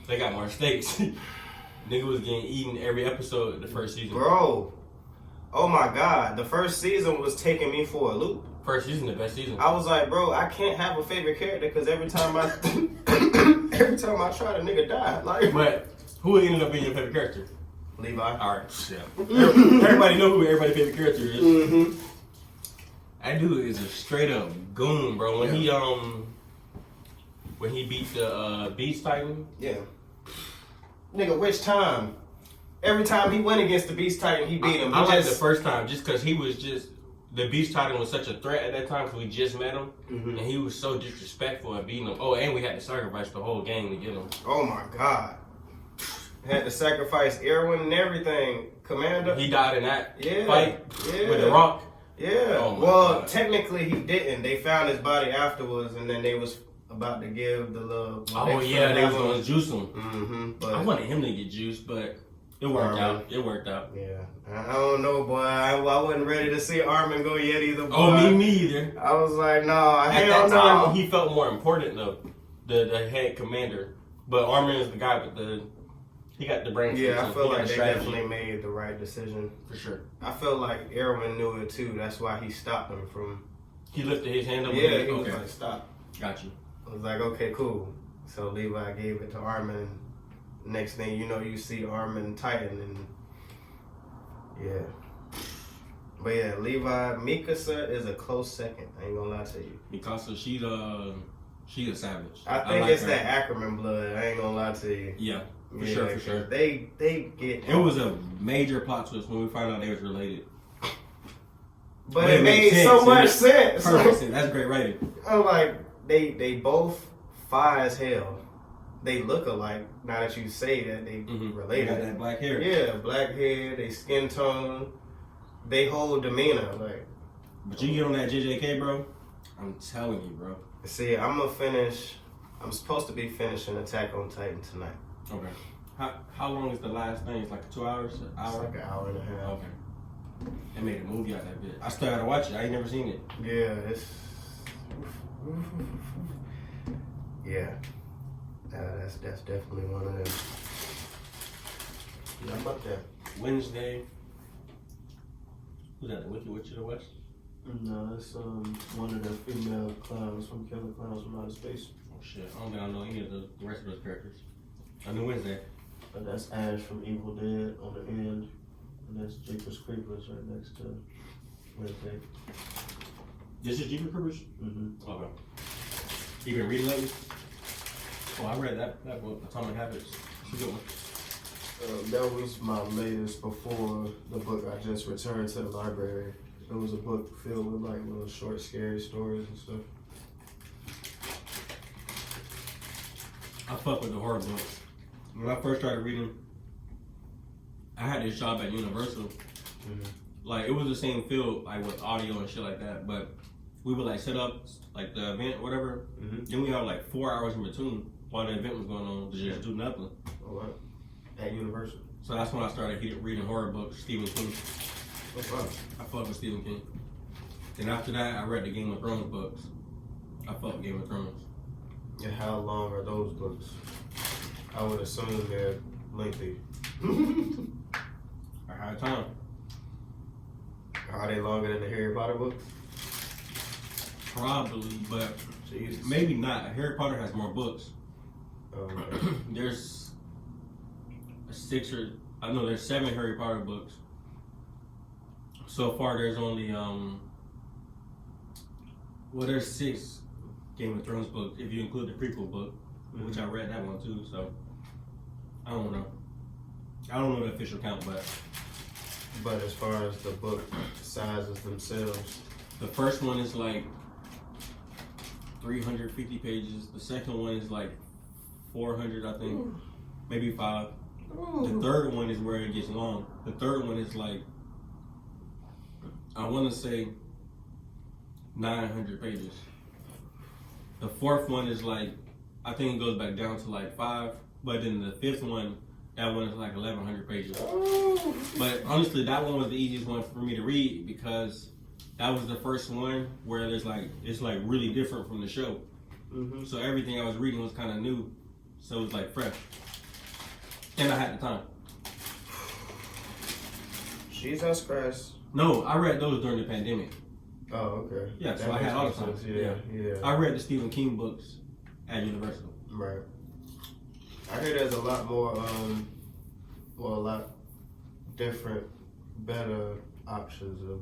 They got more stakes. Nigga was getting eaten every episode of the first season. Bro, Oh my God, the first season was taking me for a loop. First season, the best season. I was like, bro, I can't have a favorite character because every time I try, the nigga die. Like, but who ended up being your favorite character? Levi. All right, yeah. Everybody know who everybody's favorite character is. Mm-hmm. That dude is a straight up goon, bro. When he beat the Beast Titan. Yeah. Nigga, which time? Every time he went against the Beast Titan, he beat him. I liked the first time just because he was just. The Beast Titan was such a threat at that time because we just met him. And he was so disrespectful at beating him. Oh, and we had to sacrifice the whole gang to get him. Oh my God. Had to sacrifice Erwin and everything. Commander. He died in that fight with the rock. Yeah. Oh God. Technically he didn't. They found his body afterwards and then they was about to give the love. Oh, yeah, they was going to juice him. But I wanted him to get juiced, but it worked out. It worked out. Yeah. I don't know, boy. I wasn't ready to see Armin go yet either, boy. Oh, me neither. I was like, no, at that time, he felt more important, though. The head commander. But Armin is the guy with the... He got the brain. Yeah, I feel like they definitely made the right decision. For sure. I feel like Erwin knew it, too. That's why he stopped him from... He lifted his hand up? Yeah, he was like, stop. Got you. I was like, okay, cool. So Levi gave it to Armin. Next thing you know, you see Armin Titan and yeah. But yeah, Levi, Mikasa is a close second. I ain't gonna lie to you. Mikasa, she a savage. I think like it's her. That Ackerman blood. I ain't gonna lie to you. Yeah, for sure. They get. It was a major plot twist when we found out they was related. But it made so much sense. Perfect sense. That's great writing. I'm like, they both fire as hell. They look alike. Now that you say that, they related. They got that black hair. Yeah, black hair. They skin tone. They whole demeanor, like. But you get on that JJK, bro. I'm telling you, bro. See, I'm gonna finish. I'm supposed to be finishing Attack on Titan tonight. Okay. How long is the last thing? It's like 2 hours, an hour. It's like an hour and a half. Okay. They made a movie out of that bit. I still gotta watch it. I ain't never seen it. Yeah, it's. Yeah. That's definitely one of them. Yeah, I'm up there. Wednesday. Who's that? The Wicked Witch of the West? No, it's one of the female clowns from Killer Clowns from Outer Space. Oh shit! I don't think I know any of the rest of those characters. I knew Wednesday. But that's Ash from Evil Dead on the end, and that's Jeepers Creepers right next to Wednesday. This is Jeepers Creepers? Okay. You been reading lately? Oh, I read that book, Atomic Habits. It's a good one. That was my latest before the book I just returned to the library. It was a book filled with like little short, scary stories and stuff. I fuck with the horror books. When I first started reading, I had this job at Universal. Like, it was the same field, like with audio and shit like that, but we would like set up like the event, whatever. Then we had like 4 hours in between while the event was going on to just do nothing. Oh, wow. At Universal. So that's when I started reading horror books, Stephen King. Oh, wow. I fuck with Stephen King. Then after that, I read the Game of Thrones books. I fuck with Game of Thrones. And how long are those books? I would assume they're lengthy. I had time. Are they longer than the Harry Potter books? Probably, but Jesus. Maybe not. Harry Potter has more books. Oh, okay. There's 7 Harry Potter books. So far, there's only there's 6 Game of Thrones books if you include the prequel book, which I read that one too. So I don't know. I don't know the official count, but as far as the book sizes themselves, the first one is like 350 pages. The second one is like 400, I think, maybe 5. The third one is where it gets long. The third one is like, I want to say 900 pages. The fourth one is like, I think it goes back down to like 5. But then the fifth one, that one is like 1,100 pages. But honestly, that one was the easiest one for me to read because that was the first one where it's like really different from the show. So everything I was reading was kind of new. So it was like fresh. And I had the time. Jesus Christ. No, I read those during the pandemic. Oh, okay. Yeah, so I had all the time. Yeah. I read the Stephen King books at Universal. Right. I hear there's a lot more, a lot different, better options of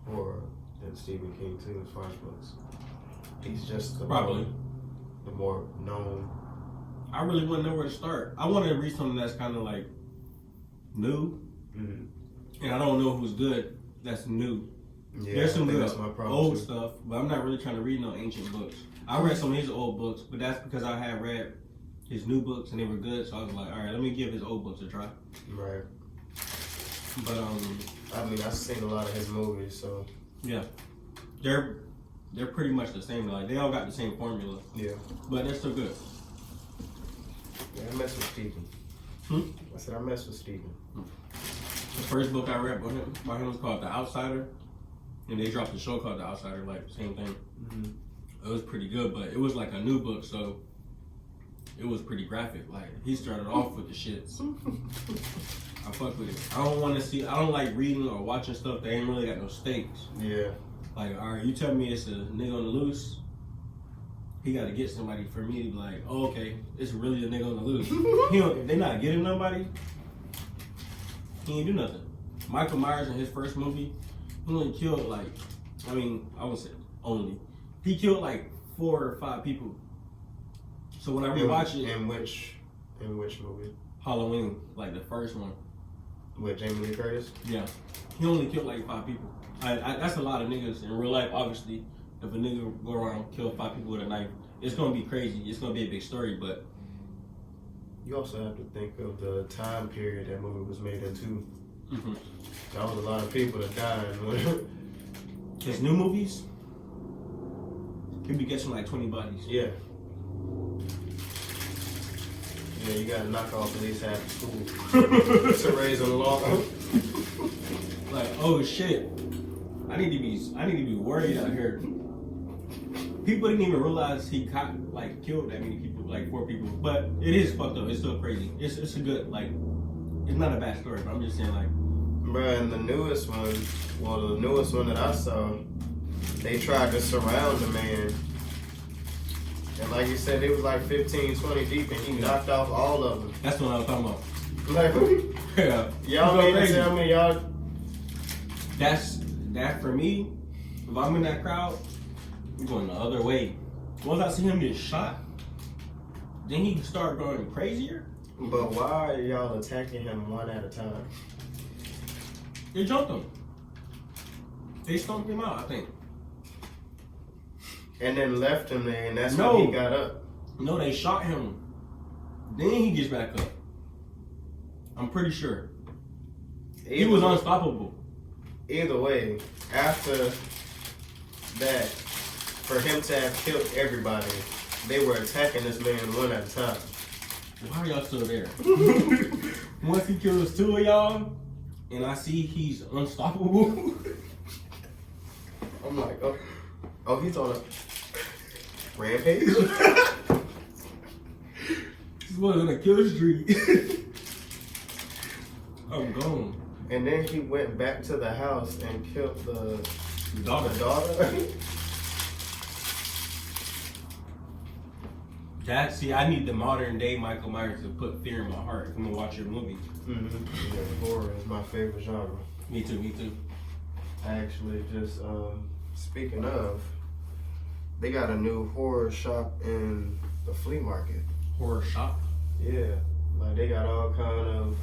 horror than Stephen King too, as far as books. He's just the more known. I really wouldn't know where to start. I want to read something that's kind of like new, and I don't know who's good. That's new. Yeah, there's some good old too. stuff, but I'm not really trying to read no ancient books. I read some of his old books, but that's because I had read his new books and they were good. So I was like, all right, let me give his old books a try. Right. But I mean, I've seen a lot of his movies, so yeah, they're pretty much the same. Like they all got the same formula. Yeah. But they're still good. Yeah, I mess with Stephen. I said I mess with Stephen. The first book I read by him was called The Outsider, and they dropped a show called The Outsider, like same thing. It was pretty good, but it was like a new book, so it was pretty graphic. Like he started off with the shits. I fuck with it. I don't like reading or watching stuff that ain't really got no stakes. Yeah. Like, all right, you tell me it's a nigga on the loose. He got to get somebody for me to be like, oh, okay, it's really a nigga on the loose. If they not getting nobody, he ain't do nothing. Michael Myers in his first movie, he only killed I wouldn't say only. He killed like 4 or 5 people. So when I rewatch it. In which movie? Halloween, like the first one. With Jamie Lee Curtis? Yeah. He only killed like 5 people. That's a lot of niggas in real life, obviously. If a nigga go around kill 5 people with a knife, it's gonna be crazy. It's gonna be a big story, but you also have to think of the time period that movie was made in too. That was a lot of people that died. His new movies, he'll be catching like 20 bodies. Yeah. Yeah, you gotta knock off at least half the school to raise them along. Like, oh shit, I need to be worried out here. People didn't even realize he killed that many people, like 4 people. But it is fucked up. It's still crazy. It's a good, it's not a bad story. But I'm just saying, bruh, and the newest one that I saw, they tried to surround the man. And like you said, it was like 15, 20 deep, and he knocked off all of them. That's what I was talking about. Like, yeah. Y'all mean to tell me y'all... That for me, if I'm in that crowd, I'm going the other way. Once I see him get shot, then he start going crazier. But why are y'all attacking him one at a time? They jumped him. They stomped him out, I think. And then left him there, and that's when he got up. No, they shot him. Then he gets back up. I'm pretty sure. He was unstoppable. Either way, after that, for him to have killed everybody, they were attacking this man one at a time. Why are y'all still there? Once he kills 2 of y'all, and I see he's unstoppable, I'm like, oh, he's on a rampage? This was on a kill streak. I'm gone. And then he went back to the house and killed the daughter. I need the modern day Michael Myers to put fear in my heart if I'm gonna watch your movie. Yeah, horror is my favorite genre. Me too. I actually just, speaking of, they got a new horror shop in the flea market. Horror shop? Yeah, like they got all kind of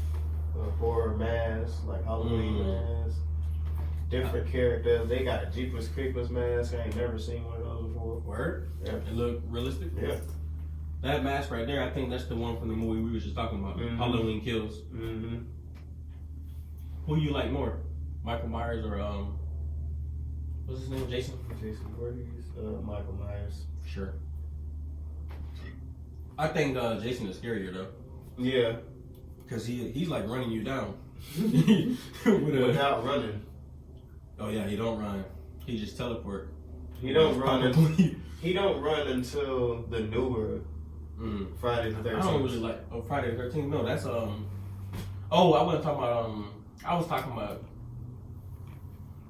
horror masks, like Halloween masks, different characters. They got a Jeepers Creepers mask. I ain't never seen one of those before. Word? Yeah. It look realistic? Yeah. That mask right there, I think that's the one from the movie we were just talking about. Halloween Kills. Who you like more? Michael Myers or what's his name? Jason Voorhees, Michael Myers. Sure. I think Jason is scarier though. Yeah. Cause he's like running you down. Without running. Oh yeah, he don't run. He just teleport. He don't run. He don't run until the newer Friday the 13th. I don't really like Friday the 13th. No, that's Oh, I wasn't talking about I was talking about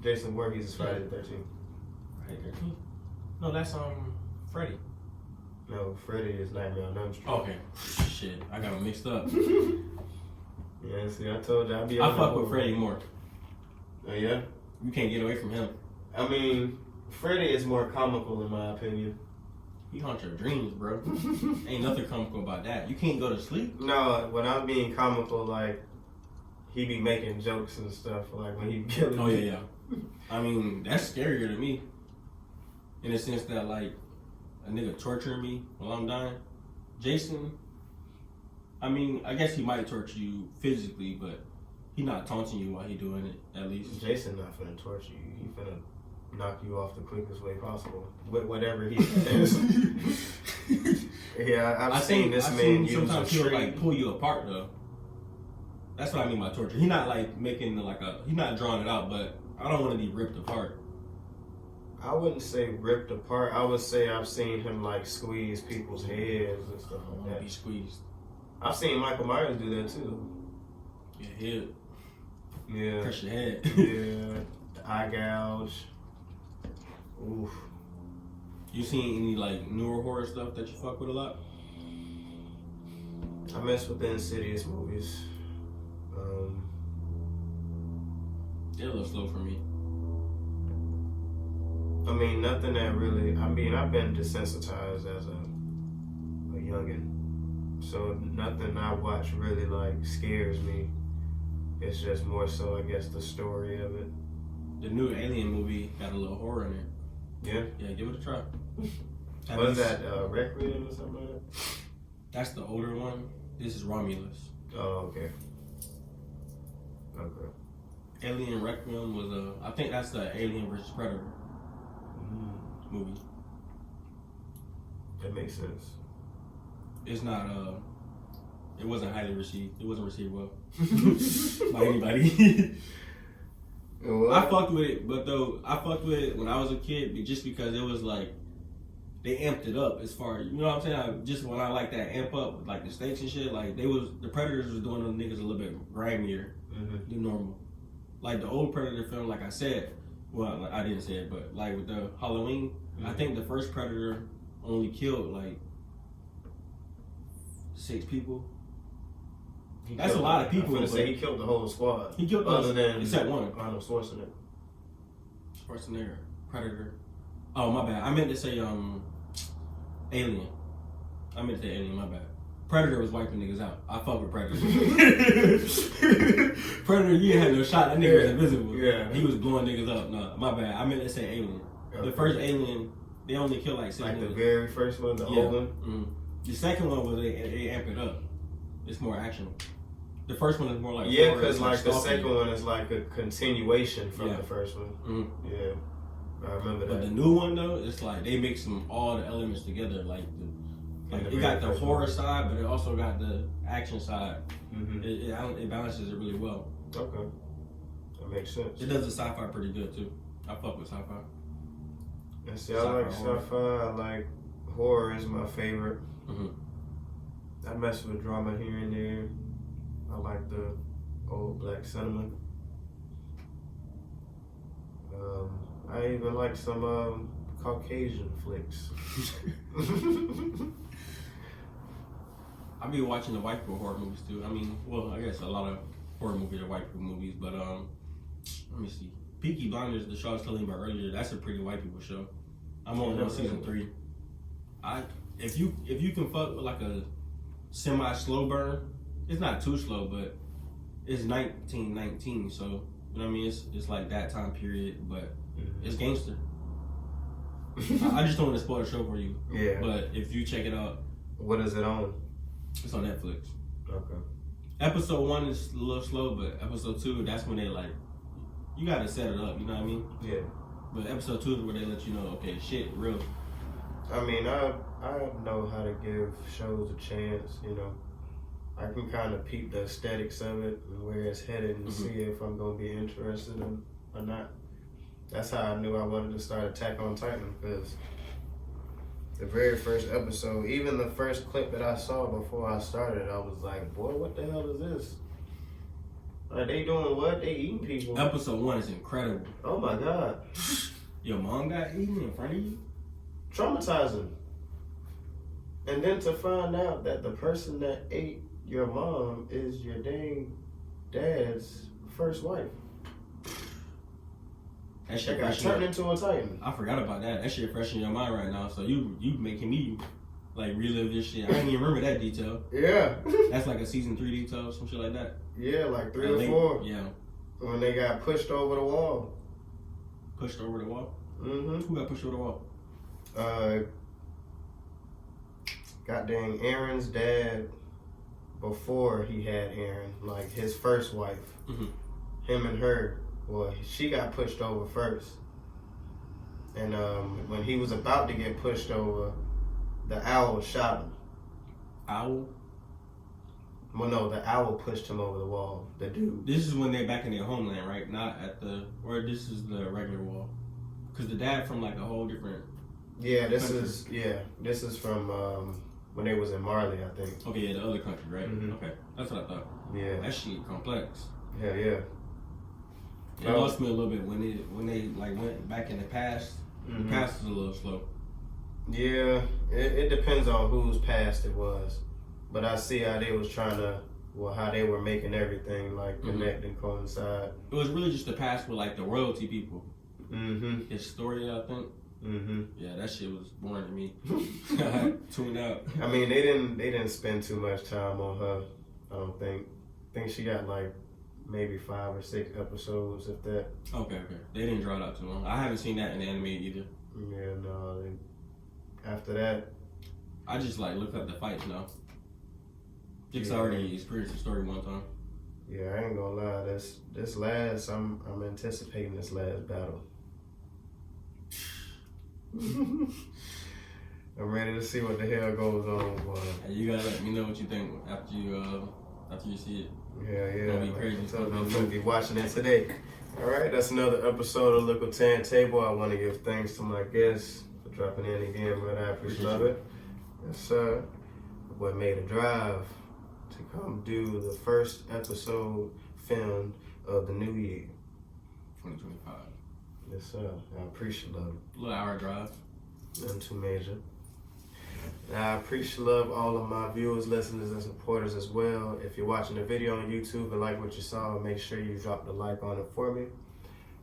Jason Voorhees is Friday the 13th. Friday the 13th? No, that's Freddy. No, Freddy is Nightmare on Elm Street. Okay. Shit, I got them mixed up. Yeah, see, I told you I'd be. I fuck with Freddy more. Oh yeah. You can't get away from him. I mean, Freddy is more comical in my opinion. He haunts your dreams, bro. Ain't nothing comical about that. You can't go to sleep. No, when I'm being comical, like he be making jokes and stuff, like when he be killing. Oh yeah. I mean, that's scarier to me. In the sense that like a nigga torturing me while I'm dying. Jason, I mean, I guess he might torture you physically, but he not taunting you while he doing it, at least. Jason not finna torture you. He finna knock you off the quickest way possible with whatever he says. Yeah, I've seen this man use sometimes a he'll tree. like pull you apart though. That's what I mean by torture. He not like making he's not drawing it out, but I don't want to be ripped apart. I wouldn't say ripped apart. I would say I've seen him like squeeze people's heads and stuff I don't like want to that. be squeezed. I've seen Michael Myers do that too. Yeah, head. Yeah. Press your head. Yeah. The eye gouge. Oof. You seen any like newer horror stuff that you fuck with a lot? I mess with the Insidious movies. They're a little slow for me. I mean, nothing that really. I mean, I've been desensitized as a youngin', so nothing I watch really like scares me. It's just more so, I guess, the story of it. The new Alien movie got a little horror in it. Yeah. Yeah, give it a try. What is that? Requiem or something like that? That's the older one. This is Romulus. Oh, okay. Okay. Alien Requiem was I think that's the Alien versus Predator movie. That makes sense. It's not it wasn't highly received. It wasn't received well by anybody. I fucked with it, but though I fucked with it when I was a kid, just because it was like they amped it up as far as, you know what I'm saying. Just when I like that amp up with like the stakes and shit, like the Predators was doing them niggas a little bit grimier than normal. Like the old Predator film, like I said, well, like, I didn't say it, but like with the Halloween, I think the first Predator only killed like 6 people. That's a lot of people. I'm gonna say he killed the whole squad. He killed other than except one. Arnold Schwarzenegger. Schwarzenegger, Predator. Oh my bad. I meant to say Alien. I meant to say Alien. My bad. Predator was wiping niggas out. I fuck with Predator. Predator, you ain't had no shot. That nigga was invisible. Yeah. He was blowing niggas up. No, my bad. I meant to say Alien. Okay. The first Alien, they only killed like 6 Like niggas. the very first one, the old one? Mm-hmm. The second one was they amp it up. It's more action. The first one is more like because like the second one is like a continuation from the first one. Mm-hmm. Yeah, I remember that. But the new one though, it's like they mix them all the elements together. Like it got the horror side, but it also got the action side. Mm-hmm. It balances it really well. Okay, that makes sense. It does the sci-fi pretty good too. I fuck with sci-fi. And see, I like sci-fi. I like horror is my favorite. Mm-hmm. I mess with drama here and there. I like the old black cinema. I even like some Caucasian flicks. I be watching the white people horror movies too. I mean, well, I guess a lot of horror movies are white people movies, but let me see. Peaky Blinders, the show I was telling you about earlier, that's a pretty white people show. I'm only on season 3. If you can fuck with like a semi slow burn, it's not too slow, but it's 1919, so you know what I mean. It's like that time period, but it's gangster. I just don't want to spoil the show for you. Yeah. But if you check it out, what is it on? It's on Netflix. Okay. Episode 1 is a little slow, but episode 2, that's when they like, you gotta set it up. You know what I mean? Yeah. But episode 2 is where they let you know, okay, shit, real. I mean, I know how to give shows a chance, you know. I can kind of peep the aesthetics of it and where it's headed and see if I'm going to be interested in or not. That's how I knew I wanted to start Attack on Titan, because the very first episode, even the first clip that I saw before I started, I was like, boy, what the hell is this? Like, they doing what? They eating people. Episode 1 is incredible. Oh my God. Your mom got eaten in front of you? Traumatizing. And then to find out that the person that ate your mom is your dang dad's first wife. That shit got turned into a titan. I forgot about that. That shit fresh in your mind right now. So you making me like relive this shit. I didn't even remember that detail. Yeah. That's like a season 3 detail, some shit like that. Yeah, like 3 or 4. Yeah. When they got pushed over the wall. Pushed over the wall? Mm-hmm. Who got pushed over the wall? Goddamn Aaron's dad, before he had Aaron, like his first wife. Mm-hmm. Him and her, well, she got pushed over first. And when he was about to get pushed over, the owl shot him. Owl? Well, no, the owl pushed him over the wall. The dude. This is when they're back in their homeland, right? Not at the, or this is the regular wall. Because the dad from like a whole different. Yeah, this is from when they was in Marley, I think. Okay, yeah, the other country, right? Mm-hmm. Okay, that's what I thought. Yeah. That shit complex. Yeah, yeah. It lost me a little bit when they like went back in the past. Mm-hmm. The past is a little slow. Yeah, it depends on whose past it was. But I see how they was trying to, how they were making everything like connect and coincide. It was really just the past with like the royalty people. Mm-hmm. Historia, I think. Mm-hmm. Yeah, that shit was boring to me. I tuned out. I mean, they didn't spend too much time on her. I don't think. I think she got like maybe 5 or 6 episodes, if that. Okay. They didn't draw it out too long. I haven't seen that in the anime either. Yeah, no. After that, I just like look up the fights now. Just already experienced the story one time. Yeah, I ain't gonna lie. This last, I'm anticipating this last battle. I'm ready to see what the hell goes on, boy. Hey, you gotta let me know what you think after you see it. Yeah. It's gonna be crazy. I'm gonna be watching it today. All right, that's another episode of Likkle Table. I want to give thanks to my guests for dropping in again, but I appreciate it. Yes, sir. Boy made a drive to come do the first episode filmed of the new year. 2025. Yes, sir. I appreciate it. A little hour drive. Nothing too major. I appreciate all of my viewers, listeners, and supporters as well. If you're watching the video on YouTube and like what you saw, make sure you drop the like on it for me.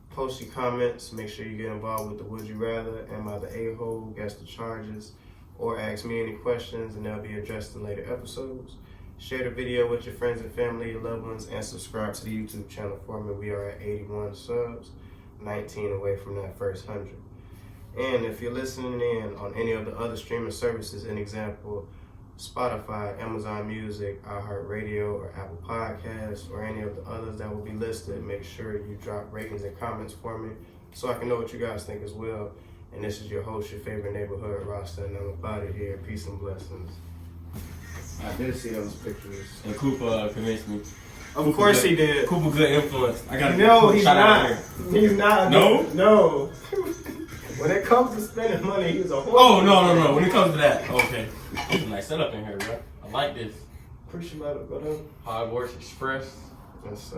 Post your comments. Make sure you get involved with the Would You Rather, Am I the A-hole, Guess the Charges, or ask me any questions and they'll be addressed in later episodes. Share the video with your friends and family, your loved ones, and subscribe to the YouTube channel for me. We are at 81 subs, 19 away from that first 100. And if you're listening in on any of the other streaming services, an example, Spotify, Amazon Music, iHeartRadio, or Apple Podcasts, or any of the others that will be listed, make sure you drop ratings and comments for me so I can know what you guys think as well. And this is your host, your favorite neighborhood Rasta, and I'm about it here. Peace and blessings. I did see those pictures. And Koopa convinced me. Of course he did. Koopa good influence. I got No, he's not. He's not. No? No. When it comes to spending money, he's a horrible. Oh, no. When it comes to that, okay. It's a nice setup in here, bro. I like this. Appreciate it, brother. Hogwarts Express. That's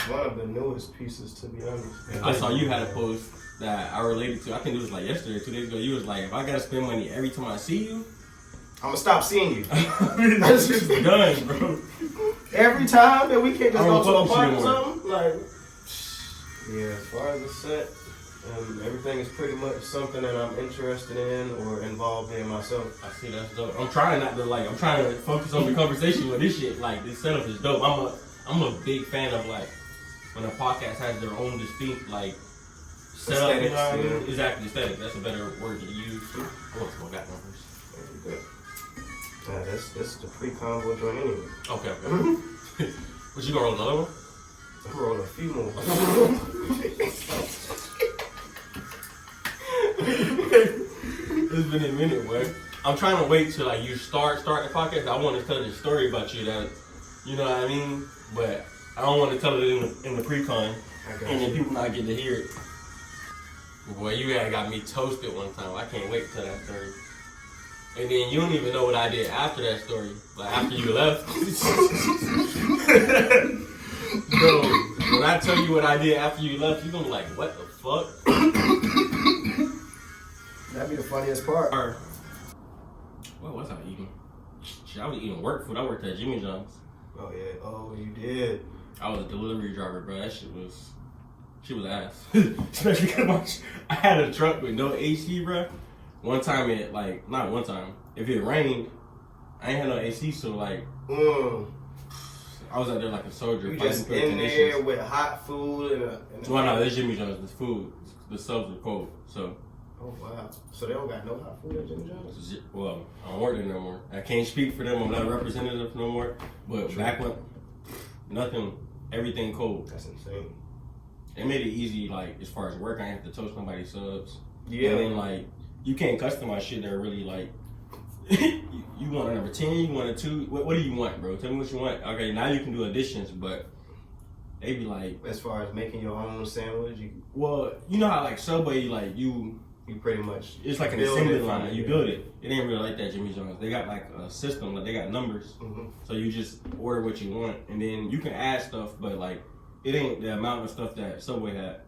one of the newest pieces, to be honest. I saw you had a post that I related to. I think it was like yesterday or 2 days ago. You was like, if I gotta spend money every time I see you, I'm gonna stop seeing you. That's just done, bro. Every time that we can't just go to a park or anymore. something, like, yeah. As far as the set, everything is pretty much something that I'm interested in or involved in myself. I see that's dope. I'm trying to focus on the conversation with this shit. Like, this setup is dope. I'm a big fan of like when a podcast has their own distinct like setup. You know what I mean? Exactly, aesthetic. That's a better word to use. I want to go back one first. Very good. This is the pre-combo joint anyway. Okay. What, you gonna roll another one? I'm rolling a few more. It's been a minute, boy. I'm trying to wait till like you start the podcast. I want to tell this story about you that, you know what I mean? But I don't want to tell it in the pre-con, and then people not get to hear it. Boy, you got me toasted one time. I can't wait to tell that story. And then you don't even know what I did after that story. But after you left, Bro, when I tell you what I did after you left, you gonna be like, what the fuck? That'd be the funniest part. What was I eating? Shit, I was eating work food. I worked at Jimmy John's. Oh yeah. Oh, you did. I was a delivery driver, bro. That shit was ass. Especially because I had a truck with no AC, bro. One time not one time. If it rained, I ain't had no AC, so like, I was out there like a soldier. You just in there with hot food Well, no, this Jimmy John's, the food, the subs are cold, so. Oh wow! So they don't got no hot food at Jimmy John's? Well, I don't work there no more. I can't speak for them. I'm not a representative no more. But back when, nothing, everything cold. That's insane. They made it easy, like, as far as work. I ain't have to toast nobody's subs. Yeah. And then, like, you can't customize shit that are really, like, you want a number 10, you want a 2. What do you want, bro? Tell me what you want. Okay, now you can do additions, but they be like... As far as making your own sandwich? Well, you know how, like, Subway, like, you pretty much... It's like an assembly line. You build it. It ain't really like that, Jimmy John's. They got, like, a system. Like, they got numbers. Mm-hmm. So you just order what you want, and then you can add stuff, but, like, it ain't the amount of stuff that Subway had.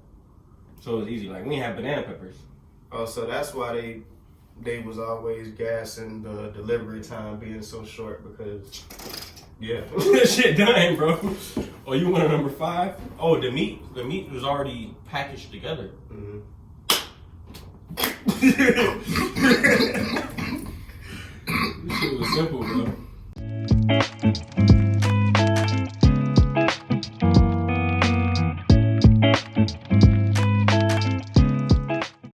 So it's easy. Like, we ain't have banana peppers. Oh, so that's why they was always gassing the delivery time being so short because, yeah. That shit done, bro. Oh, you want a number 5? Oh, the meat was already packaged together. Mm-hmm.